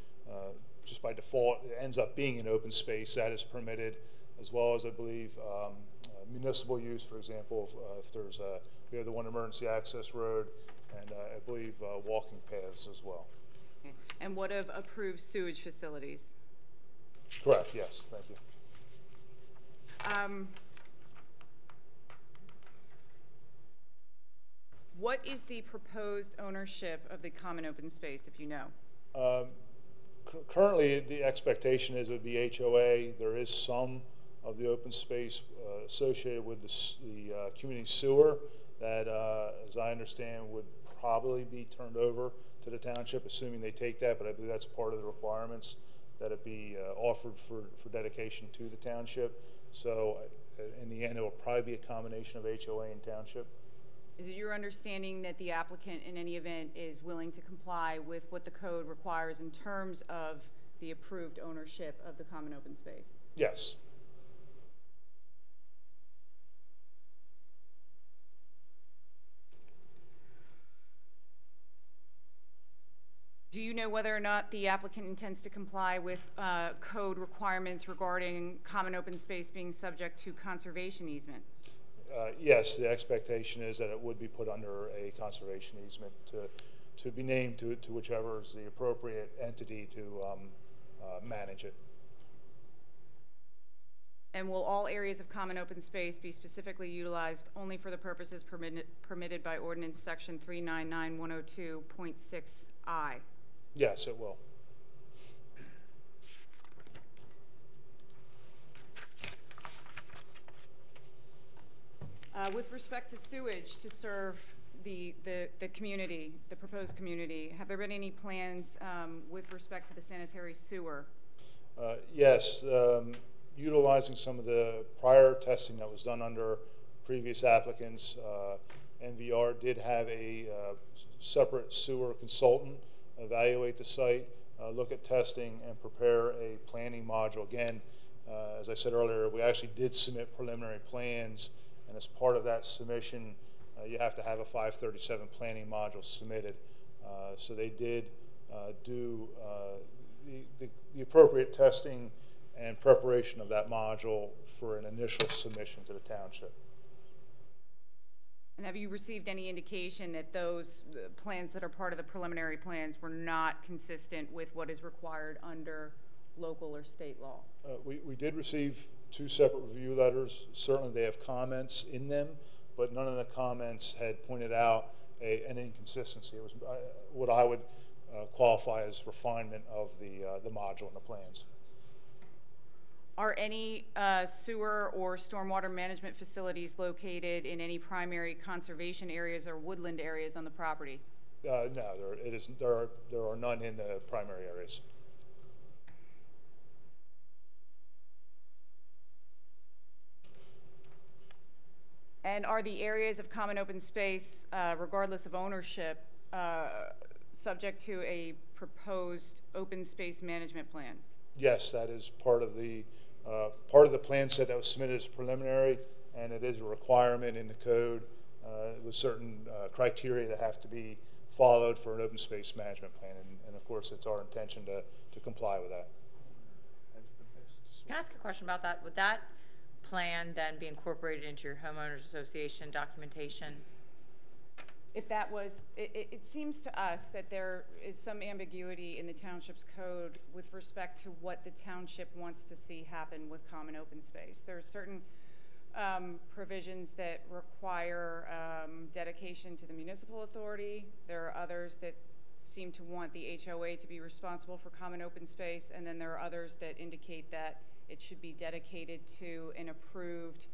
just by default it ends up being an open space, that is permitted, as well as I believe municipal use, for example, if there's we have the one emergency access road, and I believe walking paths as well. Okay. And what of approved sewage facilities? Correct, yes, thank you. What is the proposed ownership of the common open space, if you know? Currently, the expectation is it would be HOA. There is some of the open space associated with the community sewer that, as I understand, would probably be turned over to the township, assuming they take that, but I believe that's part of the requirements, that it be offered for dedication to the township. So in the end, it will probably be a combination of HOA and township. Is it your understanding that the applicant in any event is willing to comply with what the code requires in terms of the approved ownership of the common open space? Yes. Do you know whether or not the applicant intends to comply with code requirements regarding common open space being subject to conservation easement? Yes, the expectation is that it would be put under a conservation easement to be named to whichever is the appropriate entity to manage it. And will all areas of common open space be specifically utilized only for the purposes permitted by Ordinance Section 399102.6I? Yes, it will. With respect to sewage to serve the community, the proposed community, have there been any plans with respect to the sanitary sewer? Yes, utilizing some of the prior testing that was done under previous applicants, NVR did have a separate sewer consultant evaluate the site, look at testing, and prepare a planning module. Again, as I said earlier, we actually did submit preliminary plans, and as part of that submission, you have to have a 537 planning module submitted. So they did do the appropriate testing and preparation of that module for an initial submission to the township. And have you received any indication that those plans that are part of the preliminary plans were not consistent with what is required under local or state law? We did receive 2 separate review letters. Certainly they have comments in them, but none of the comments had pointed out an inconsistency. It was what I would qualify as refinement of the module and the plans. Are any sewer or stormwater management facilities located in any primary conservation areas or woodland areas on the property? No, there are none in the primary areas. And are the areas of common open space, regardless of ownership, subject to a proposed open space management plan? Yes, that is part of the plan set that was submitted as preliminary, and it is a requirement in the code with certain criteria that have to be followed for an open space management plan, and of course it's our intention to comply with that. Can I ask a question about that? Would that plan then be incorporated into your homeowners association documentation? If that was, it seems to us that there is some ambiguity in the township's code with respect to what the township wants to see happen with common open space. There are certain provisions that require dedication to the municipal authority. There are others that seem to want the HOA to be responsible for common open space, and then there are others that indicate that it should be dedicated to an approved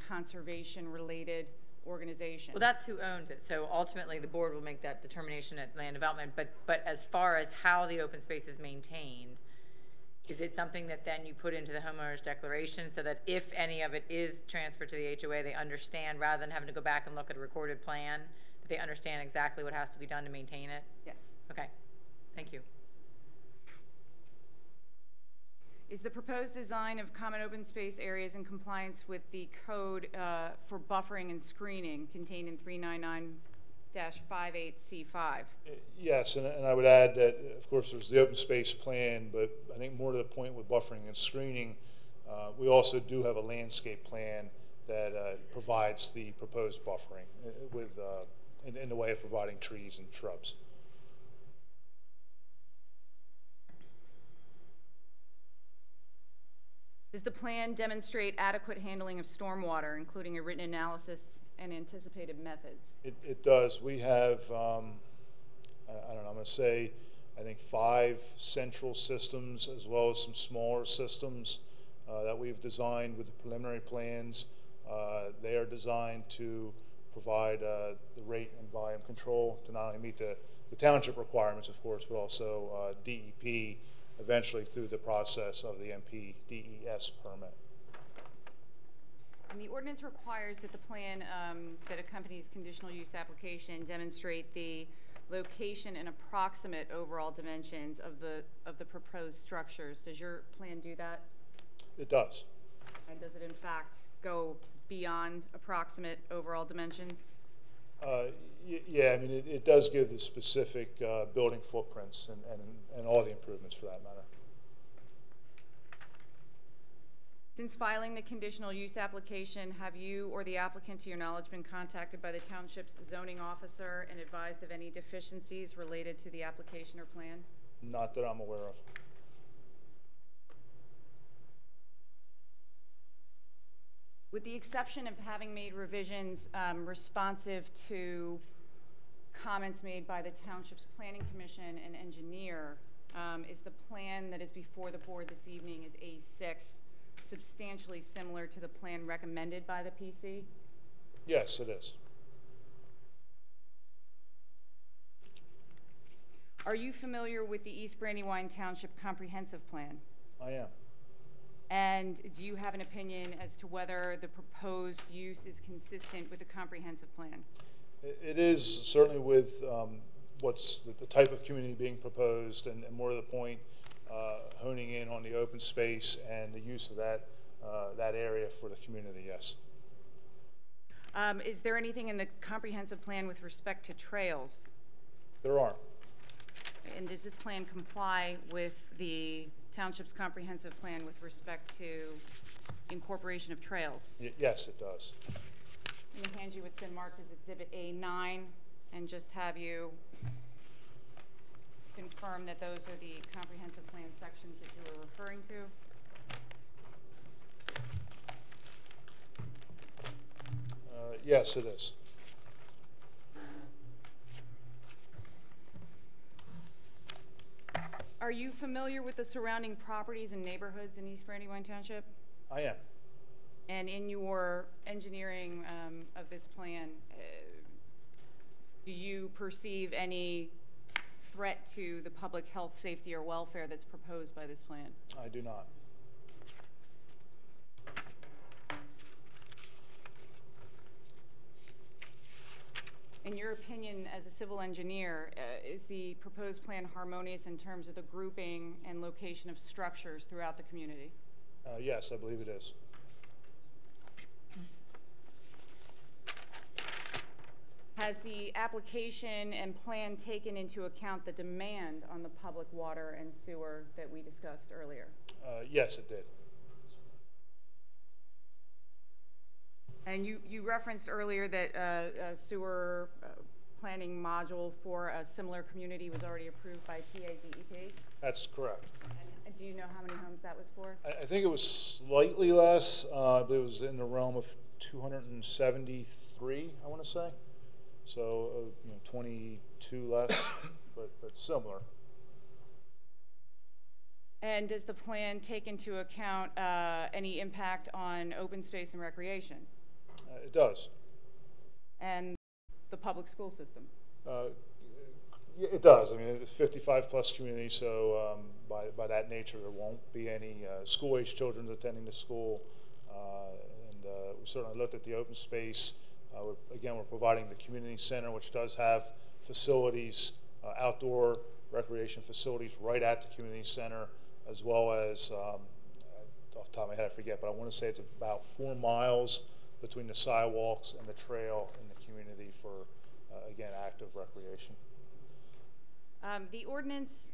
conservation-related organization. Well, that's who owns it. So ultimately, the board will make that determination at land development. But as far as how the open space is maintained, is it something that then you put into the homeowners declaration so that if any of it is transferred to the HOA, they understand, rather than having to go back and look at a recorded plan, that they understand exactly what has to be done to maintain it? Yes. Okay. Thank you. Is the proposed design of common open space areas in compliance with the code for buffering and screening contained in 399-58C5? Yes, and I would add that, of course, there's the open space plan, but I think more to the point with buffering and screening, we also do have a landscape plan that provides the proposed buffering with, in the way of providing trees and shrubs. Does the plan demonstrate adequate handling of stormwater, including a written analysis and anticipated methods? It does. We have, I don't know, I'm going to say, I think 5 central systems as well as some smaller systems that we've designed with the preliminary plans. They are designed to provide the rate and volume control to not only meet the township requirements, of course, but also DEP, eventually through the process of the MPDES permit. And the ordinance requires that the plan that accompanies conditional use application demonstrate the location and approximate overall dimensions of the proposed structures. Does your plan do that? It does. And does it in fact go beyond approximate overall dimensions? Yeah, I mean, it does give the specific building footprints and all the improvements for that matter. Since filing the conditional use application, have you or the applicant, to your knowledge, been contacted by the township's zoning officer and advised of any deficiencies related to the application or plan? Not that I'm aware of. With the exception of having made revisions responsive to comments made by the Township's Planning Commission and engineer, is the plan that is before the board this evening is A6 substantially similar to the plan recommended by the PC? Yes, it is. Are you familiar with the East Brandywine Township Comprehensive Plan? I am. And do you have an opinion as to whether the proposed use is consistent with the comprehensive plan? It is certainly with what's the type of community being proposed, and more to the point, honing in on the open space and the use of that area for the community. Yes. Is there anything in the comprehensive plan with respect to trails? There aren't. And does this plan comply with the Township's comprehensive plan with respect to incorporation of trails? Yes, it does. I'm going to hand you what's been marked as Exhibit A9 and just have you confirm that those are the comprehensive plan sections that you were referring to. Yes, it is. Are you familiar with the surrounding properties and neighborhoods in East Brandywine Township? I am. And in your engineering of this plan, do you perceive any threat to the public health, safety, or welfare that's proposed by this plan? I do not. In your opinion, as a civil engineer, is the proposed plan harmonious in terms of the grouping and location of structures throughout the community? Yes, I believe it is. Has the application and plan taken into account the demand on the public water and sewer that we discussed earlier? Yes, it did. And you referenced earlier that a sewer planning module for a similar community was already approved by PADEP? That's correct. And do you know how many homes that was for? I think it was slightly less. I believe it was in the realm of 273, I want to say. So, 22 less, but similar. And does the plan take into account any impact on open space and recreation? It does. And the public school system? Yeah, it does. I mean, it's a 55-plus community, so by that nature, there won't be any school-age children attending the school. And we certainly looked at the open space. Again, we're providing the community center, which does have facilities, outdoor recreation facilities right at the community center, as well as, off the top of my head, I forget, but I want to say it's about 4 miles between the sidewalks and the trail in the community for, again, active recreation. The ordinance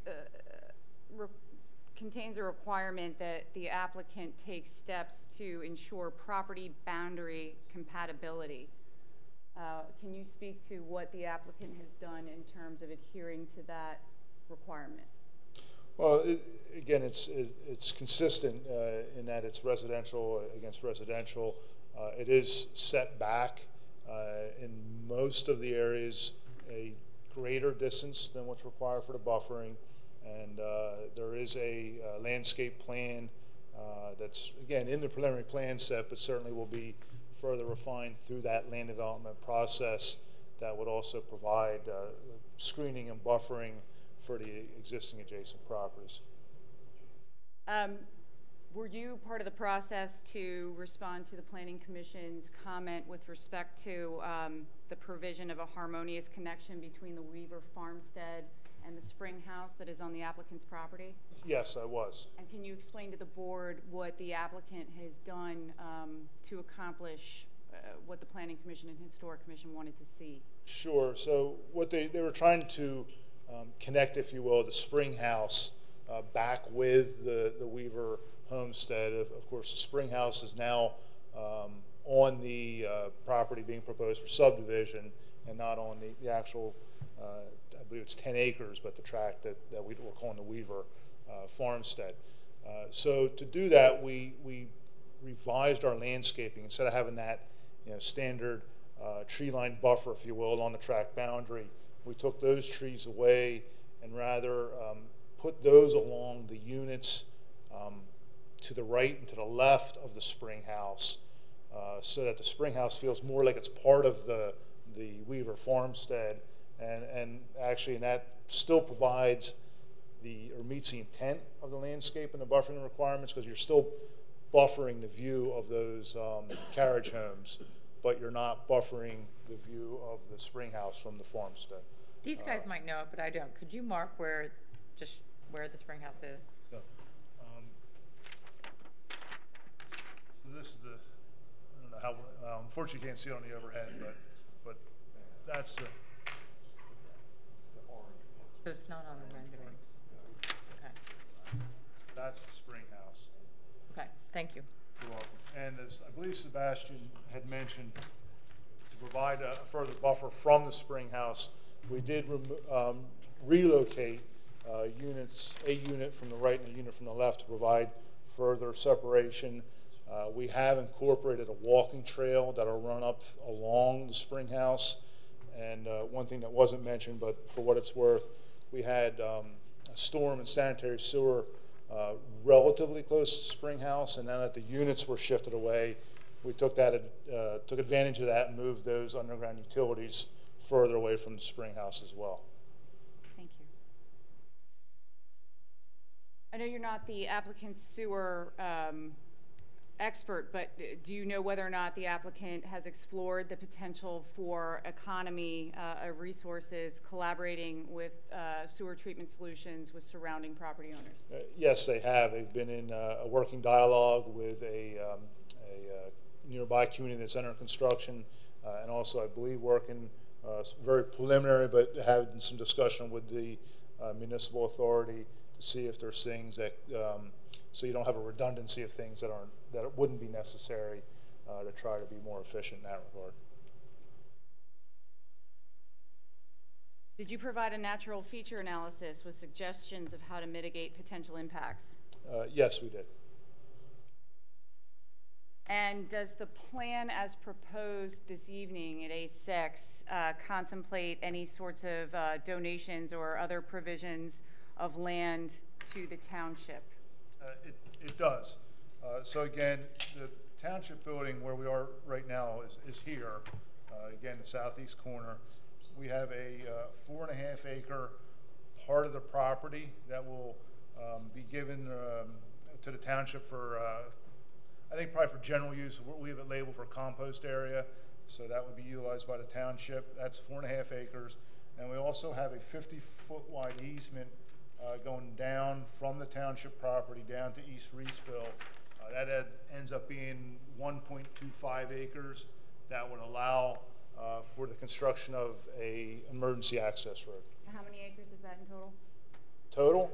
contains a requirement that the applicant take steps to ensure property boundary compatibility. Can you speak to what the applicant has done in terms of adhering to that requirement? Well, again, it's consistent in that it's residential against residential. It is set back in most of the areas a greater distance than what's required for the buffering, and there is a landscape plan that's, again, in the preliminary plan set, but certainly will be further refined through that land development process that would also provide screening and buffering for the existing adjacent properties. Were you part of the process to respond to the Planning Commission's comment with respect to the provision of a harmonious connection between the Weaver Farmstead and the Springhouse that is on the applicant's property? Yes, I was. And can you explain to the board what the applicant has done to accomplish what the Planning Commission and Historic Commission wanted to see? Sure. So what they were trying to connect, if you will, the Springhouse back with the Weaver homestead. Of course, the Springhouse is now on the property being proposed for subdivision and not on the actual, I believe it's 10 acres, but the tract that we're calling the Weaver Farmstead. So to do that, we revised our landscaping. Instead of having that standard tree line buffer, if you will, along the tract boundary, we took those trees away and rather put those along the units to the right and to the left of the Springhouse, so that the Springhouse feels more like it's part of the Weaver Farmstead, and actually, and that still provides or meets the intent of the landscape and the buffering requirements, because you're still buffering the view of those carriage homes, but you're not buffering the view of the Springhouse from the farmstead. These guys might know it, but I don't. Could you mark where the Springhouse is? So this is the, I don't know how, unfortunately you can't see it on the overhead, but that's the orange. So it's not on the renderings. Okay. That's the Springhouse. Okay, thank you. You're welcome. And as I believe Sebastian had mentioned, to provide a further buffer from the Springhouse, we did relocate units, a unit from the right and a unit from the left, to provide further separation. We have incorporated a walking trail that'll run up along the Springhouse. And one thing that wasn't mentioned, but for what it's worth, we had a storm and sanitary sewer relatively close to Springhouse, and now that the units were shifted away, we took advantage of that and moved those underground utilities further away from the Springhouse as well. Thank you. I know you're not the applicant's sewer expert, but do you know whether or not the applicant has explored the potential for economy of resources collaborating with sewer treatment solutions with surrounding property owners? Yes, they have. They've been in a working dialogue with a nearby community that's under construction, and also, I believe, working very preliminary, but having some discussion with the municipal authority to see if there's things that, so you don't have a redundancy of things that wouldn't be necessary to try to be more efficient in that regard. Did you provide a natural feature analysis with suggestions of how to mitigate potential impacts? Yes, we did. And does the plan as proposed this evening at A6 contemplate any sorts of donations or other provisions of land to the township? It does. So again, the township building where we are right now is here, again, the southeast corner. We have a 4.5 acre part of the property that will be given to the township for, I think probably for general use. We have it labeled for compost area, so that would be utilized by the township. That's 4.5 acres. And we also have a 50-foot wide easement going down from the township property down to East Reesville. That ends up being 1.25 acres that would allow for the construction of an emergency access road. How many acres is that in total?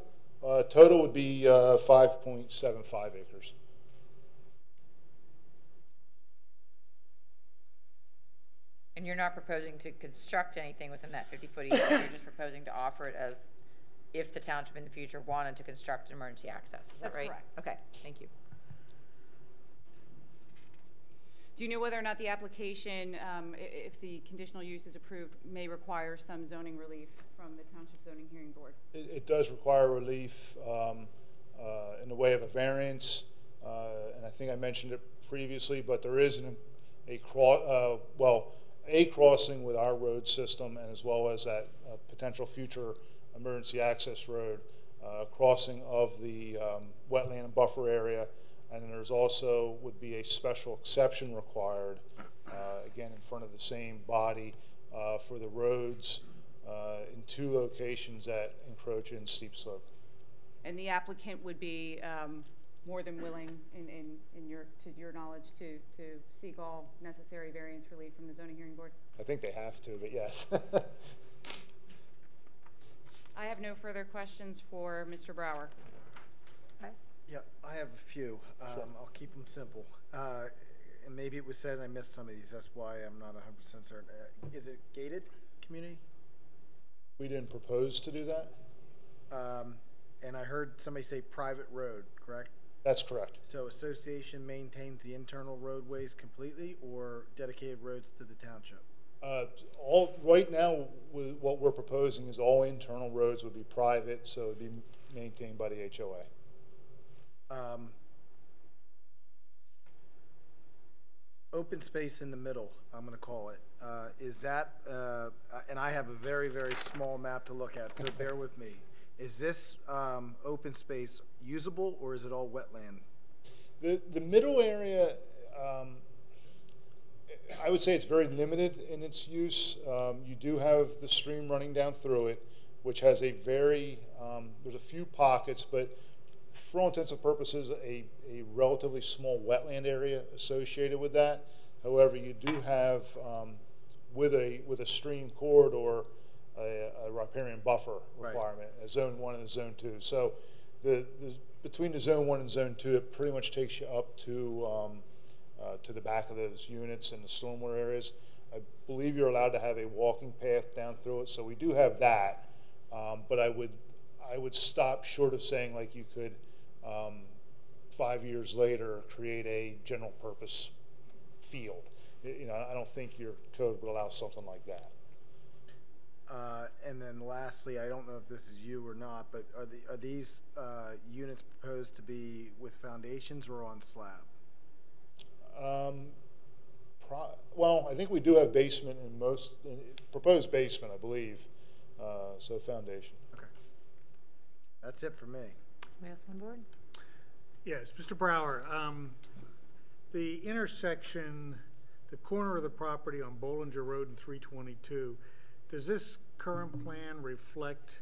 Total would be 5.75 acres. And you're not proposing to construct anything within that 50-foot easement, you're just proposing to offer it as if the township in the future wanted to construct an emergency access, is that right? That's correct. Okay, thank you. Do you know whether or not the application, if the conditional use is approved, may require some zoning relief from the Township Zoning Hearing Board? It does require relief in the way of a variance, and I think I mentioned it previously, but there is a crossing with our road system, and as well as that potential future emergency access road, crossing of the wetland and buffer area, and then there's also would be a special exception required, again in front of the same body, for the roads in 2 locations that encroach in steep slope. And the applicant would be more than willing, to your knowledge, to seek all necessary variance relief from the Zoning Hearing Board? I think they have to, but yes. I have no further questions for Mr. Brower. Guys? Yeah, I have a few. Sure. I'll keep them simple. And maybe it was said and I missed some of these. That's why I'm not 100% certain. Is it gated community? We didn't propose to do that. And I heard somebody say private road, correct? That's correct. So association maintains the internal roadways completely or dedicated roads to the township? Right now, what we're proposing is all internal roads would be private, so it would be maintained by the HOA. Open space in the middle, I'm going to call it. Is that, and I have a very, very small map to look at, so bear with me. Is this open space usable or is it all wetland? The middle area, I would say it's very limited in its use. You do have the stream running down through it, which has a very, there's a few pockets, but for all intents and purposes, a relatively small wetland area associated with that. However, you do have, with a stream corridor, a riparian buffer requirement, a zone 1 and a zone 2. So between the zone 1 and zone 2, it pretty much takes you up to the back of those units and the stormwater areas. I believe you're allowed to have a walking path down through it, so we do have that. But I would stop short of saying like you could 5 years later create a general purpose field. You know, I don't think your code would allow something like that. And then lastly, I don't know if this is you or not, but are these units proposed to be with foundations or on slab? Well, I think we do have basement in most, proposed basement, I believe, so foundation. Okay. That's it for me. Anybody else on board? Yes, Mr. Brower, The intersection, the corner of the property on Bollinger Road and 322, does this current plan reflect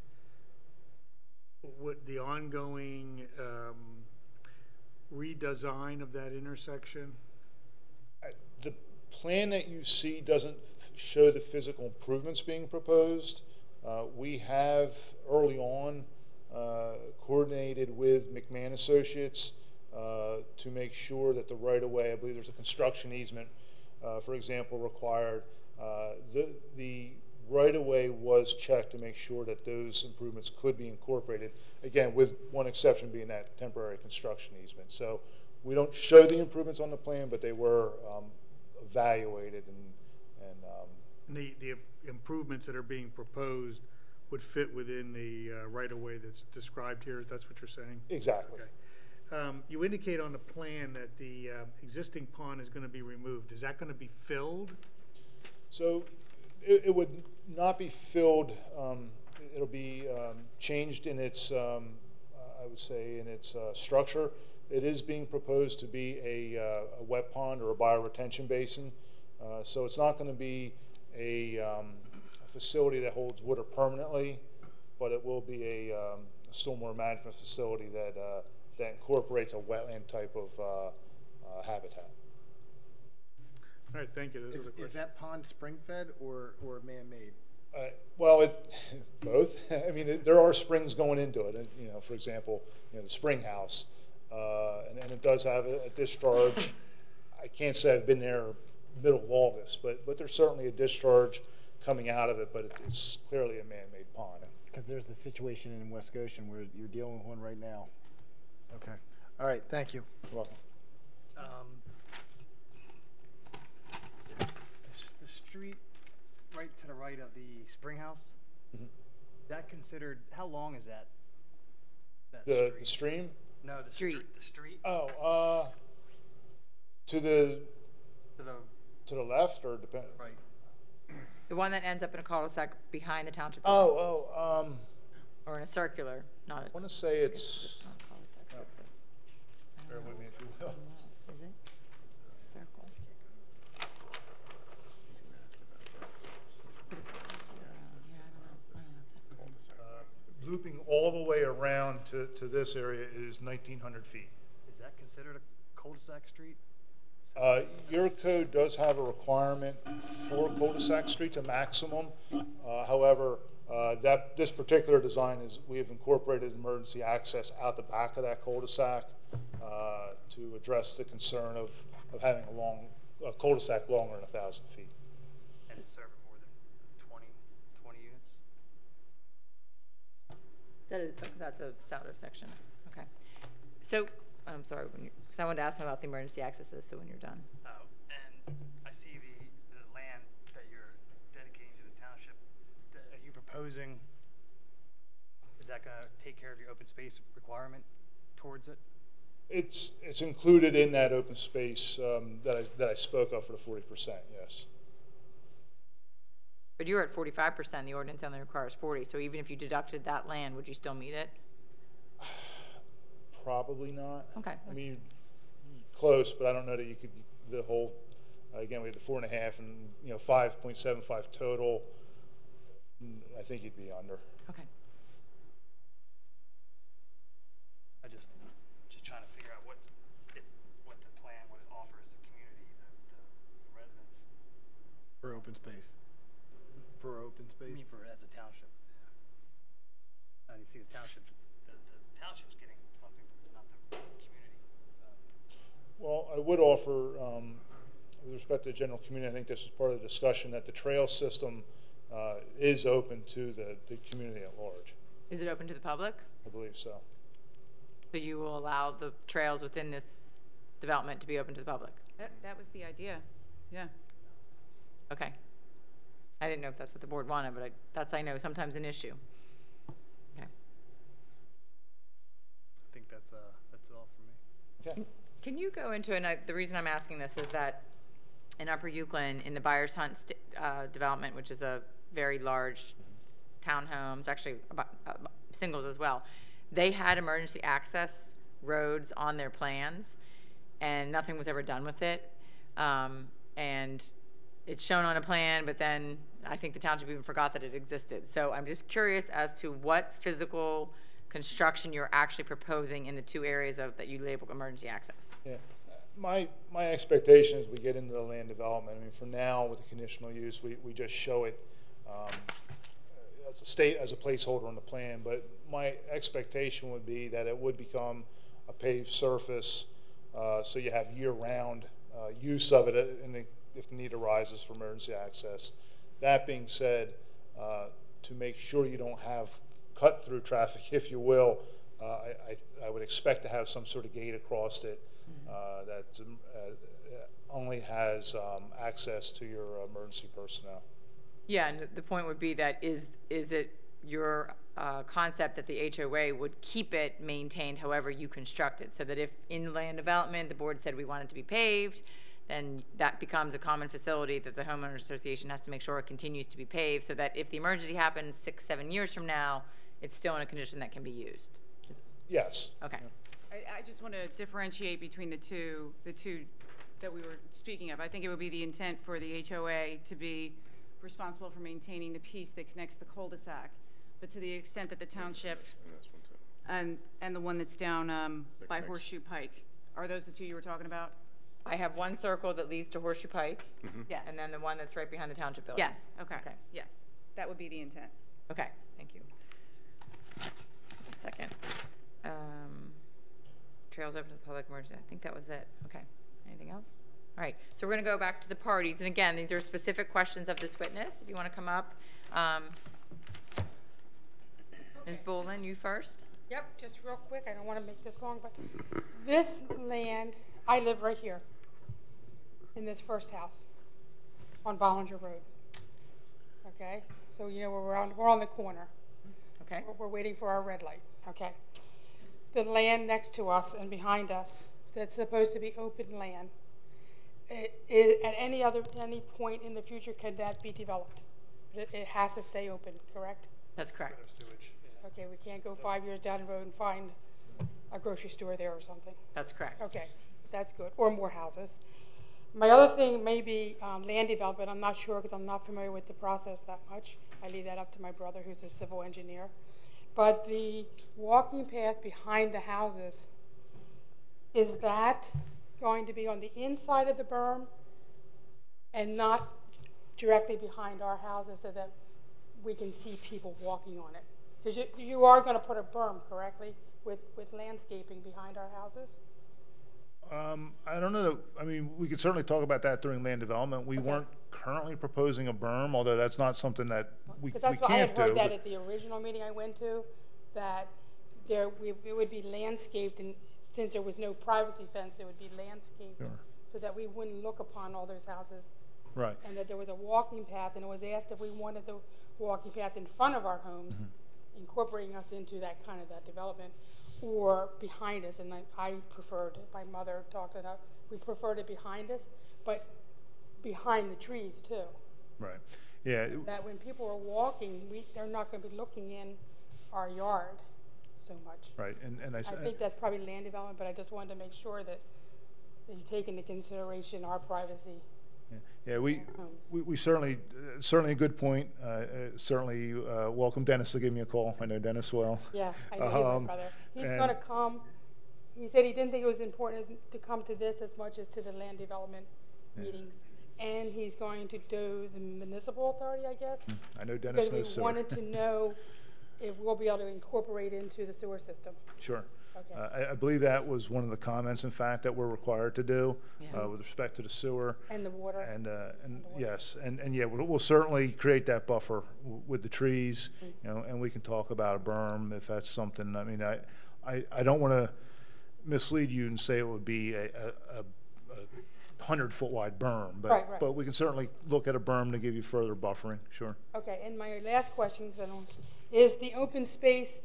what the ongoing redesign of that intersection? The plan that you see doesn't show the physical improvements being proposed. We have early on coordinated with McMahon Associates to make sure that the right-of-way, I believe there's a construction easement, for example, required. The right-of-way was checked to make sure that those improvements could be incorporated, again, with one exception being that temporary construction easement. So we don't show the improvements on the plan, but they were evaluated and the improvements that are being proposed would fit within the right-of-way that's described here. That's what you're saying? Exactly. Okay. You indicate on the plan that the existing pond is going to be removed. Is that going to be filled? So it would not be filled. It'll be changed in its, I would say, in its structure. It is being proposed to be a wet pond or a bioretention basin. So it's not going to be a facility that holds water permanently, but it will be a stormwater management facility that that incorporates a wetland type of habitat. All right, thank you. Is that pond spring-fed or man-made? Well, both. I mean, there are springs going into it. You know, for example, the Springhouse, and it does have a discharge. I can't say I've been there middle of August, but there's certainly a discharge coming out of it, but it's clearly a man-made pond. Because there's a situation in West Goshen where you're dealing with one right now. Okay. All right. Thank you. You're welcome. The street right to the right of the Springhouse, that considered, how long is that? The stream? No, the street. The street. Oh, to the left or depend? Right. The one that ends up in a cul-de-sac behind the township. Or in a circular, not I a. want to say it's. Not a cul-de-sac, Bear with me if you will. Is it? It's a circle. Looping all the way around to this area is 1,900 feet. Is that considered a cul-de-sac street? Your code does have a requirement for cul-de-sac streets, a maximum. However, this particular design is we have incorporated emergency access out the back of that cul-de-sac to address the concern of having a cul-de-sac longer than 1,000 feet. And it's serving more than 20 units? That's a souter section. Okay. So, I'm sorry, because I wanted to ask him about the emergency accesses, so when you're done. Oh, and I see the land that you're dedicating to the township. Are you proposing, is that going to take care of your open space requirement towards it? It's included in that open space that I spoke of for the 40%, yes. But you're at 45%, the ordinance only requires 40, so even if you deducted that land, would you still meet it? Probably not. Okay. I mean, close, but I don't know that you could, the whole, again, we have the 4.5 and, 5.75 total. I think you'd be under. Okay. I just trying to figure out what the plan, what it offers the community, the residents. For open space. For open space? I mean, as a township. And you see the township, the township's getting something, not the community. Well, I would offer, with respect to the general community, I think this is part of the discussion, that the trail system is open to the community at large. Is it open to the public? I believe so. So you will allow the trails within this development to be open to the public? That was the idea, yeah. Okay. I didn't know if that's what the board wanted, but that's, I know, sometimes an issue. Okay. I think that's all for me. Okay. Can you go into, and the reason I'm asking this is that in Upper Euclid, in the Byers Hunt development, which is a very large townhomes, actually singles as well, they had emergency access roads on their plans, and nothing was ever done with it. And it's shown on a plan, but then I think the township even forgot that it existed. So I'm just curious as to what physical construction you're actually proposing in the two areas that you label emergency access. Yeah, my expectation as we get into the land development, I mean, for now with the conditional use, we just show it as a placeholder on the plan, but my expectation would be that it would become a paved surface, so you have year-round use of it if the need arises for emergency access. That being said, to make sure you don't have cut-through traffic, if you will, I would expect to have some sort of gate across it that only has access to your emergency personnel. Yeah, and the point would be that is it your concept that the HOA would keep it maintained however you construct it, so that if in land development the board said we want it to be paved, then that becomes a common facility that the homeowners association has to make sure it continues to be paved, so that if the emergency happens 6-7 years from now, it's still in a condition that can be used. Yes. Okay. I just want to differentiate between the two that we were speaking of. I think it would be the intent for the HOA to be responsible for maintaining the piece that connects the cul-de-sac, but to the extent that the township and the one that's down by Horseshoe Pike, are those the two you were talking about? I have one circle that leads to Horseshoe Pike, Yes. and then the one that's right behind the township building. Yes. Okay. Yes, that would be the intent. Okay, thank you. A second. Trails open to the public emergency. I think that was it. Okay. Anything else? All right. So we're going to go back to the parties. And again, these are specific questions of this witness. If you want to come up. Ms. Bolin, you first. Yep, just real quick. I don't want to make this long, but this land, I live right here in this first house on Bollinger Road. Okay? So, you know, we're on the corner. Okay. We're waiting for our red light. Okay. The land next to us and behind us that's supposed to be open land, at any point in the future, can that be developed? It has to stay open, correct? That's correct. Okay, we can't go 5 years down the road and find a grocery store there or something. That's correct. Okay, that's good, or more houses. My other thing may be land development. I'm not sure because I'm not familiar with the process that much. I leave that up to my brother, who's a civil engineer. But the walking path behind the houses, is that going to be on the inside of the berm and not directly behind our houses so that we can see people walking on it? Because you are going to put a berm, correctly, with landscaping behind our houses? I don't know. I mean, we could certainly talk about that during land development. We weren't currently proposing a berm, although that's not something that we can't do. Because that's why I had heard that at the original meeting I went to, that it would be landscaped, and since there was no privacy fence, it would be landscaped, so that we wouldn't look upon all those houses. Right. And that there was a walking path, and it was asked if we wanted the walking path in front of our homes, incorporating us into that kind of that development, or behind us. And I preferred, my mother talked it up, we preferred it behind us, but behind the trees too. Right. Yeah. That when people are walking, they're not going to be looking in our yard so much. Right. And I think that's probably land development, but I just wanted to make sure that you take into consideration our privacy. Yeah, we certainly a good point. Certainly welcome Dennis to give me a call. I know Dennis well. Yeah, I know my brother. He's going to come. He said he didn't think it was important to come to this as much as to the land development meetings. And he's going to do the municipal authority, I guess. I know Dennis knows sewer. Because we wanted to know if we'll be able to incorporate into the sewer system. Sure. Okay. I believe that was one of the comments, in fact, that we're required to do with respect to the sewer. And the water. And yes, and yeah, we'll certainly create that buffer with the trees, you know, and we can talk about a berm if that's something. I mean, I don't want to mislead you and say it would be a 100-foot wide berm, but but we can certainly look at a berm to give you further buffering. Sure. Okay. And my last question, is the open space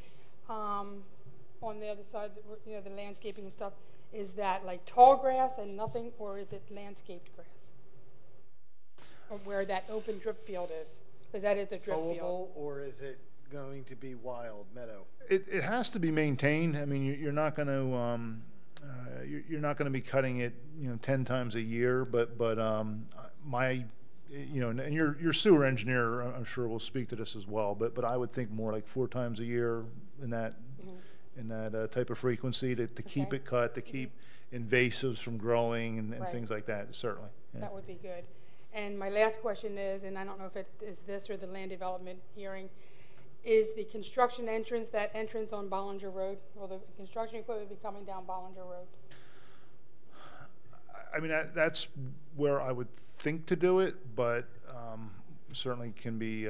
on the other side, you know, the landscaping and stuff, is that like tall grass and nothing, or is it landscaped grass? Or where that open drip field is? Because that is a drip field. Or is it going to be wild meadow? It has to be maintained. I mean, you're not going to. you're not going to be cutting it, 10 times a year, but and your sewer engineer, I'm sure, will speak to this as well, but I would think more like 4 times a year in that type of frequency to keep it cut, to keep invasives from growing and things like that, certainly. Yeah. That would be good. And my last question is, and I don't know if it is this or the land development hearing, is the construction entrance, that entrance on Bollinger Road? Will the construction equipment be coming down Bollinger Road? I mean, that's where I would think to do it, but certainly can be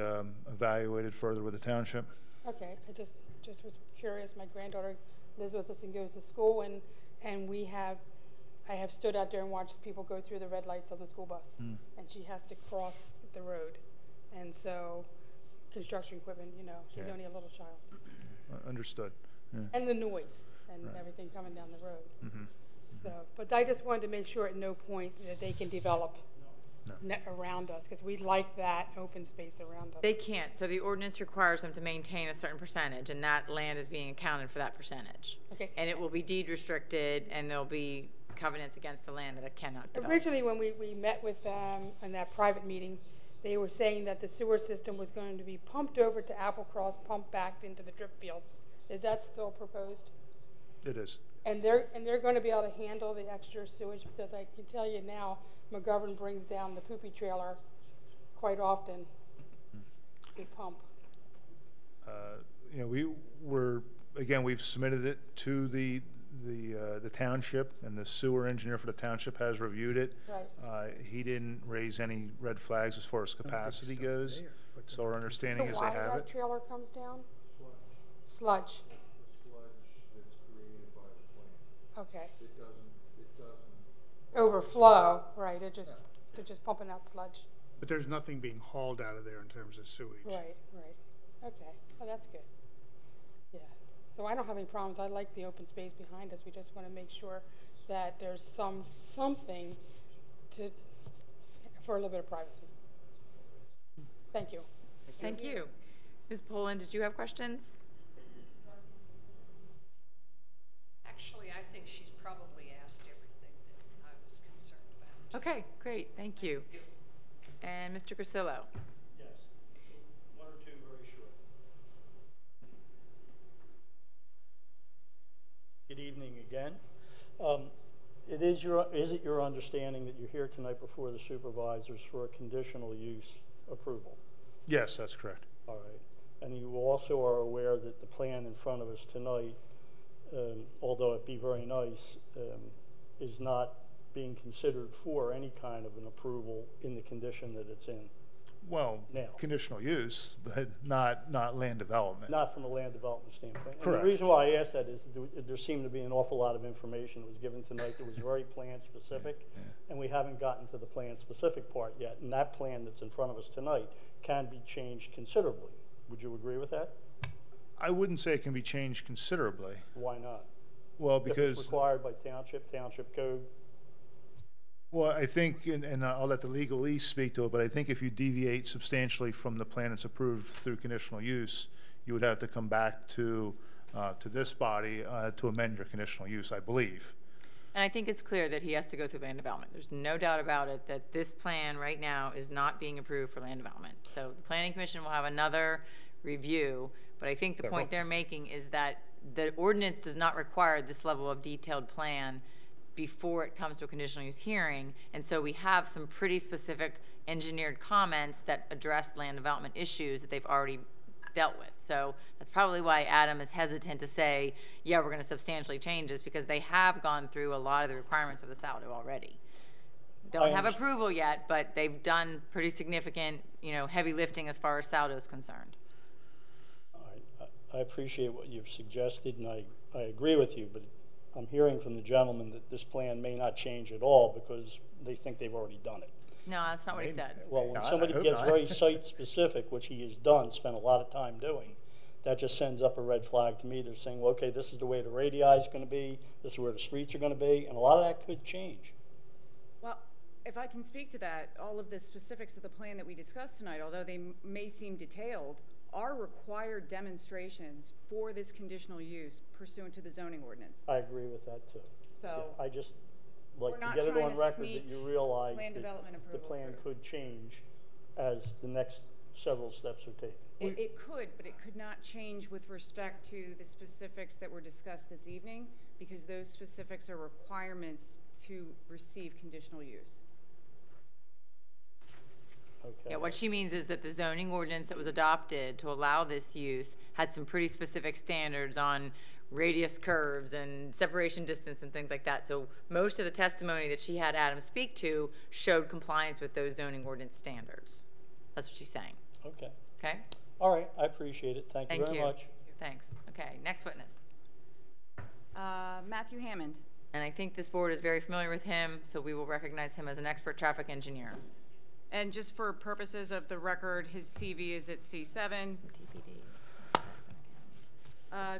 evaluated further with the township. Okay, I just was curious. My granddaughter lives with us and goes to school, and I have stood out there and watched people go through the red lights on the school bus, and she has to cross the road, and so construction equipment, she's only a little child. Understood. Yeah. And the noise and everything coming down the road. So, but I just wanted to make sure at no point that they can develop around us, because we like that open space around us. They can't. So the ordinance requires them to maintain a certain percentage, and that land is being accounted for that percentage. Okay. And it will be deed restricted, and there'll be covenants against the land that it cannot develop. Originally, when we met with them in that private meeting, they were saying that the sewer system was going to be pumped over to Applecross, pumped back into the drip fields. Is that still proposed? It is. And they're going to be able to handle the extra sewage, because I can tell you now, McGovern brings down the poopy trailer quite often to pump. We've submitted it to the township, and the sewer engineer for the township has reviewed it. Right. He didn't raise any red flags as far as capacity goes, so our understanding is they have Why it. that trailer comes down? Sludge. Okay. It doesn't Overflow, right? They're just pumping out sludge. But there's nothing being hauled out of there in terms of sewage. Right. Okay. Oh, that's good. Yeah. So I don't have any problems. I like the open space behind us. We just want to make sure that there's something for a little bit of privacy. Thank you. Thank you. Ms. Poland, did you have questions? Actually, I think she's probably asked everything that I was concerned about. Okay, great. Thank you. And Mr. Grisillo? Yes. One or two very short. Good evening again. Is it your understanding that you're here tonight before the supervisors for a conditional use approval? Yes, that's correct. All right. And you also are aware that the plan in front of us tonight, although it be very nice, is not being considered for any kind of an approval in the condition that it's in. Well, now, conditional use, but not land development. Not from a land development standpoint. Correct. And the reason why I asked that is there seemed to be an awful lot of information that was given tonight that was very plan specific, and we haven't gotten to the plan specific part yet. And that plan that's in front of us tonight can be changed considerably. Would you agree with that? I wouldn't say it can be changed considerably. Why not? Well, If because it's required by township code. well, I think, and I'll let the legalese speak to it, but I think if you deviate substantially from the plan that's approved through conditional use, you would have to come back to this body to amend your conditional use, I believe. And I think it's clear that he has to go through land development. There's no doubt about it that this plan right now is not being approved for land development. So the Planning Commission will have another review, but I think the point they're making is that the ordinance does not require this level of detailed plan before it comes to a conditional use hearing, and so we have some pretty specific engineered comments that address land development issues that they've already dealt with. So that's probably why Adam is hesitant to say, yeah, we're going to substantially change this, because they have gone through a lot of the requirements of the SALDO already. Don't have approval yet, but they've done pretty significant, heavy lifting as far as SALDO is concerned. All right. I appreciate what you've suggested, and I agree with you, but I'm hearing from the gentleman that this plan may not change at all because they think they've already done it. No, that's not what he said. Well, when somebody gets very site-specific, which he has done, spent a lot of time doing, that just sends up a red flag to me. They're saying, well, okay, this is the way the radii is going to be, this is where the streets are going to be, and a lot of that could change. Well, if I can speak to that, all of the specifics of the plan that we discussed tonight, although they may seem detailed, are required demonstrations for this conditional use pursuant to the zoning ordinance. I agree with that too. So I just we're like to not get it trying on to record that sneak you realize land that development the approval plan through. could change as the next several steps are taken. It could, but it could not change with respect to the specifics that were discussed this evening, because those specifics are requirements to receive conditional use. Okay. Yeah, what she means is that the zoning ordinance that was adopted to allow this use had some pretty specific standards on radius curves and separation distance and things like that. So most of the testimony that she had Adam speak to showed compliance with those zoning ordinance standards. That's what she's saying. Okay. Okay? All right, I appreciate it. Thank you very much. Thanks. Okay, next witness. Matthew Hammond. And I think this board is very familiar with him, so we will recognize him as an expert traffic engineer. And just for purposes of the record, his CV is at C7.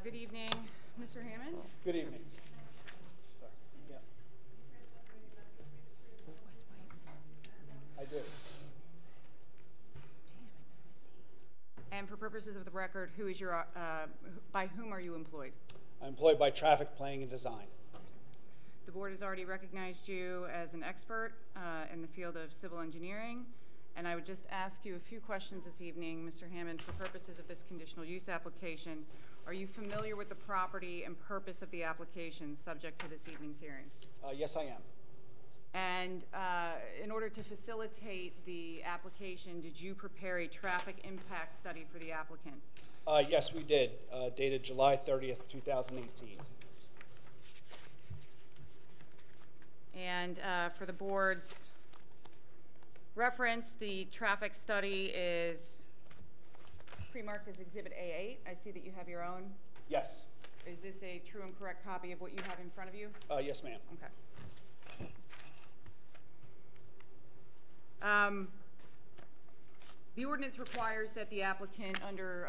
Good evening, Mr. Hammond. Good evening. Yeah. I do. And for purposes of the record, who is your, by whom are you employed? I'm employed by Traffic Planning and Design. The board has already recognized you as an expert in the field of civil engineering, and I would just ask you a few questions this evening, Mr. Hammond, for purposes of this conditional use application. Are you familiar with the property and purpose of the application subject to this evening's hearing? Yes, I am. And in order to facilitate the application, did you prepare a traffic impact study for the applicant? Yes, we did, dated July 30th, 2018. And for the board's reference, the traffic study is pre-marked as Exhibit A8. I see that you have your own. Yes. Is this a true and correct copy of what you have in front of you? Yes, ma'am. Okay. The ordinance requires that the applicant under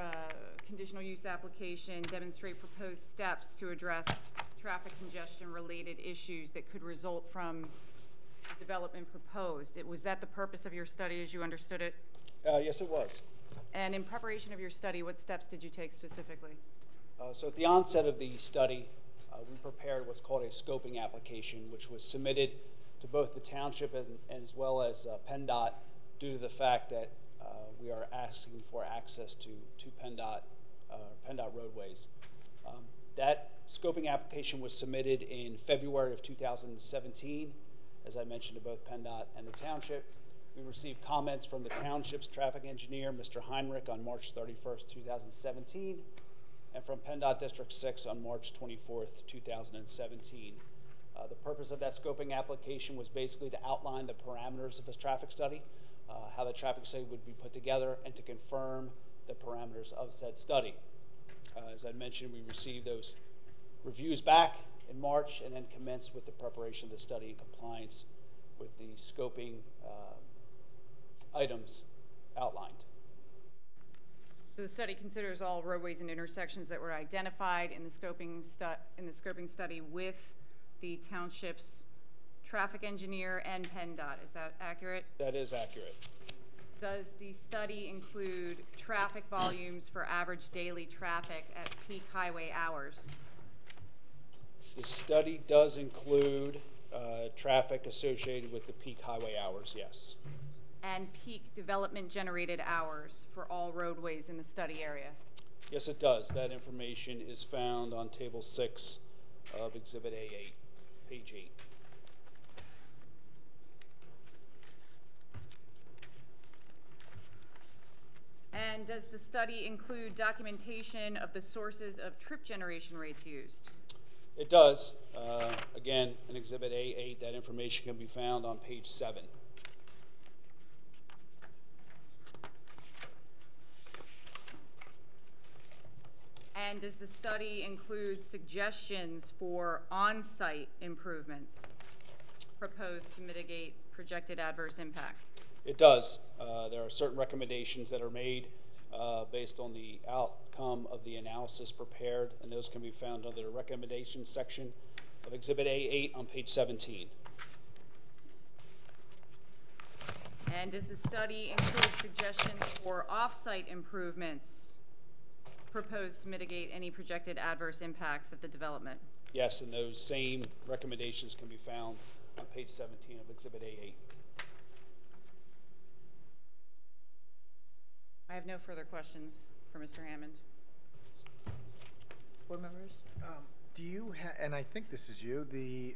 conditional use application demonstrate proposed steps to address traffic congestion related issues that could result from the development proposed. Was that the purpose of your study as you understood it? Yes, it was. And in preparation of your study, what steps did you take specifically? So at the onset of the study, we prepared what's called a scoping application, which was submitted to both the township and as well as Penndot, due to the fact that we are asking for access to Penndot roadways. That scoping application was submitted in February of 2017, as I mentioned, to both Penndot and the township. We received comments from the township's traffic engineer, Mr. Heinrich, on March 31st, 2017, and from Penndot District 6 on March 24th, 2017. The purpose of that scoping application was basically to outline the parameters of this traffic study, how the traffic study would be put together, and to confirm the parameters of said study. As I mentioned, we received those reviews back in March and then commenced with the preparation of the study in compliance with the scoping items outlined. So the study considers all roadways and intersections that were identified in the scoping study with the township's traffic engineer and Penndot. Is that accurate? That is accurate. Does the study include traffic volumes for average daily traffic at peak highway hours? The study does include traffic associated with the peak highway hours, yes. And peak development generated hours for all roadways in the study area? Yes, it does. That information is found on Table 6 of Exhibit A8, page 8. And does the study include documentation of the sources of trip generation rates used? It does. Again, in Exhibit A8, that information can be found on page 7. And does the study include suggestions for on-site improvements proposed to mitigate projected adverse impact? It does. There are certain recommendations that are made based on the outcome of the analysis prepared, and those can be found under the recommendations section of Exhibit A8 on page 17. And does the study include suggestions for off-site improvements proposed to mitigate any projected adverse impacts of the development? Yes, and those same recommendations can be found on page 17 of Exhibit A8. I have no further questions for Mr. Hammond. Board members? Do you and I think this is you,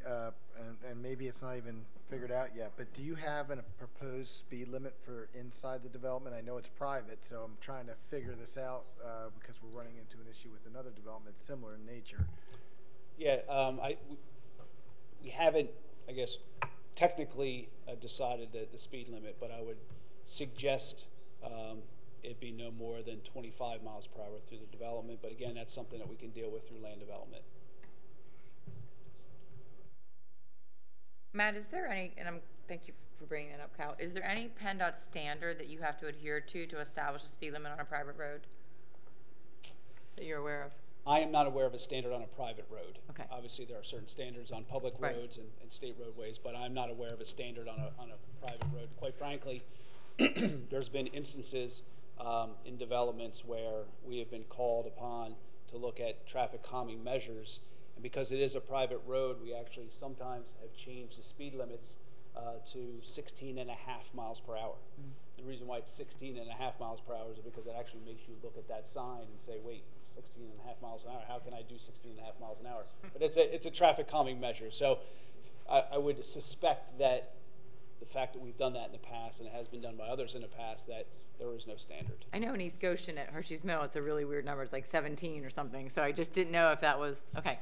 and maybe it's not even figured out yet, but do you have a proposed speed limit for inside the development? I know it's private, so I'm trying to figure this out because we're running into an issue with another development similar in nature. Yeah, we haven't, I guess, technically decided the speed limit, but I would suggest it be no more than 25 miles per hour through the development. But again, that's something that we can deal with through land development. Matt, is there any, and thank you for bringing that up, Cal, is there any Penndot standard that you have to adhere to establish a speed limit on a private road that you're aware of? I am not aware of a standard on a private road. Okay. Obviously, there are certain standards on public roads and state roadways, but I'm not aware of a standard on a private road. Quite frankly, there's been instances in developments where we have been called upon to look at traffic calming measures. And because it is a private road, we actually sometimes have changed the speed limits to 16.5 miles per hour. The reason why it's 16.5 miles per hour is because it actually makes you look at that sign and say, wait, 16.5 miles an hour, how can I do 16.5 miles an hour? But it's a traffic calming measure. So I would suspect that the fact that we've done that in the past, and it has been done by others in the past, that there is no standard. I know in East Goshen at Hershey's Mill, it's a really weird number. It's like 17 or something. So I just didn't know if that was, okay.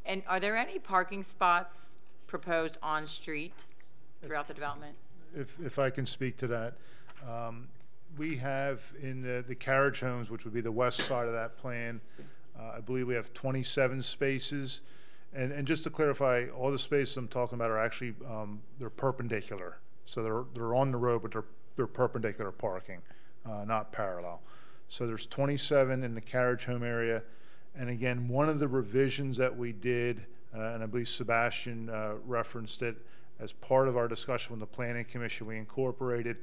And are there any parking spots proposed on street throughout the development? If I can speak to that. We have in the carriage homes, which would be the west side of that plan, I believe we have 27 spaces. And just to clarify, all the spaces I'm talking about are actually, they're perpendicular. So they're on the road, but they're perpendicular parking, not parallel. So there's 27 in the carriage home area. And again, one of the revisions that we did, and I believe Sebastian referenced it, as part of our discussion with the Planning Commission, we incorporated,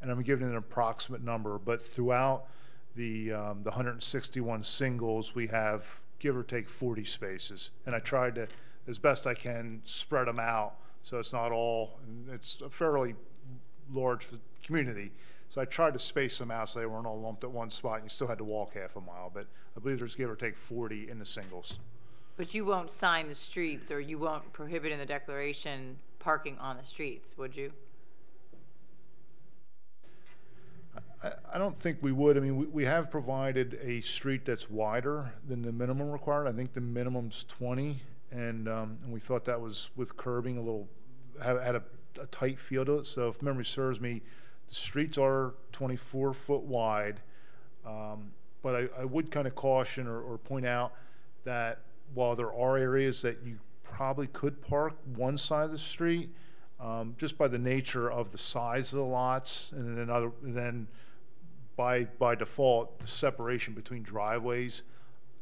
and I'm giving an approximate number, but throughout the 161 singles, we have, give or take, 40 spaces. And I tried to, as best I can, spread them out so it's not all, it's a fairly large community. So I tried to space them out so they weren't all lumped at one spot and you still had to walk half a mile. But I believe there's give or take 40 in the singles. But you won't sign the streets, or you won't prohibit in the declaration parking on the streets, would you? I don't think we would. I mean, we have provided a street that's wider than the minimum required. I think the minimum's 20, and we thought that was, with curbing, a little, had a tight feel to it. So if memory serves me, the streets are 24 foot wide, but I would kind of caution or point out that while there are areas that you probably could park one side of the street, just by the nature of the size of the lots, and then by default, the separation between driveways,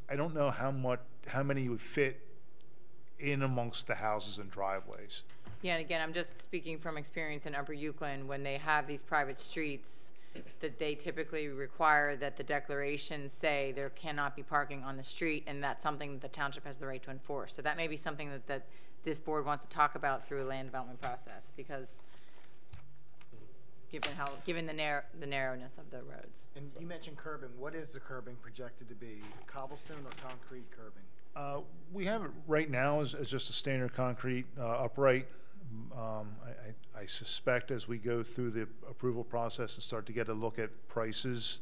I don't know how many would fit in amongst the houses and driveways. Yeah, and again, I'm just speaking from experience in Upper Euclid, when they have these private streets, that they typically require that the declarations say there cannot be parking on the street, and that's something that the township has the right to enforce. So that may be something that this board wants to talk about through a land development process, because given the narrowness of the roads. And you mentioned curbing. What is the curbing projected to be? Cobblestone or concrete curbing? We have it right now as just a standard concrete upright. I suspect as we go through the approval process and start to get a look at prices,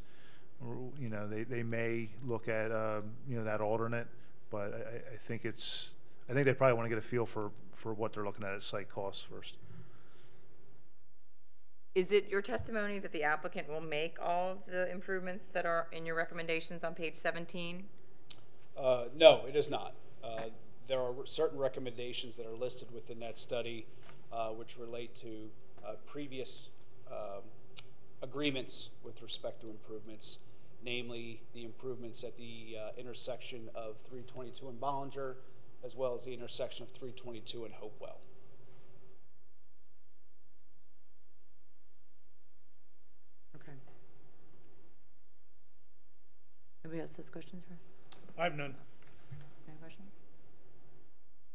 you know, they may look at you know, that alternate, but I think they probably want to get a feel for what they're looking at site costs first. Is it your testimony that the applicant will make all of the improvements that are in your recommendations on page 17? No, it is not. There are certain recommendations that are listed within that study which relate to previous agreements with respect to improvements, namely the improvements at the intersection of 322 and Bollinger, as well as the intersection of 322 and Hopewell. Okay. Somebody else has questions for? I have none. Any questions?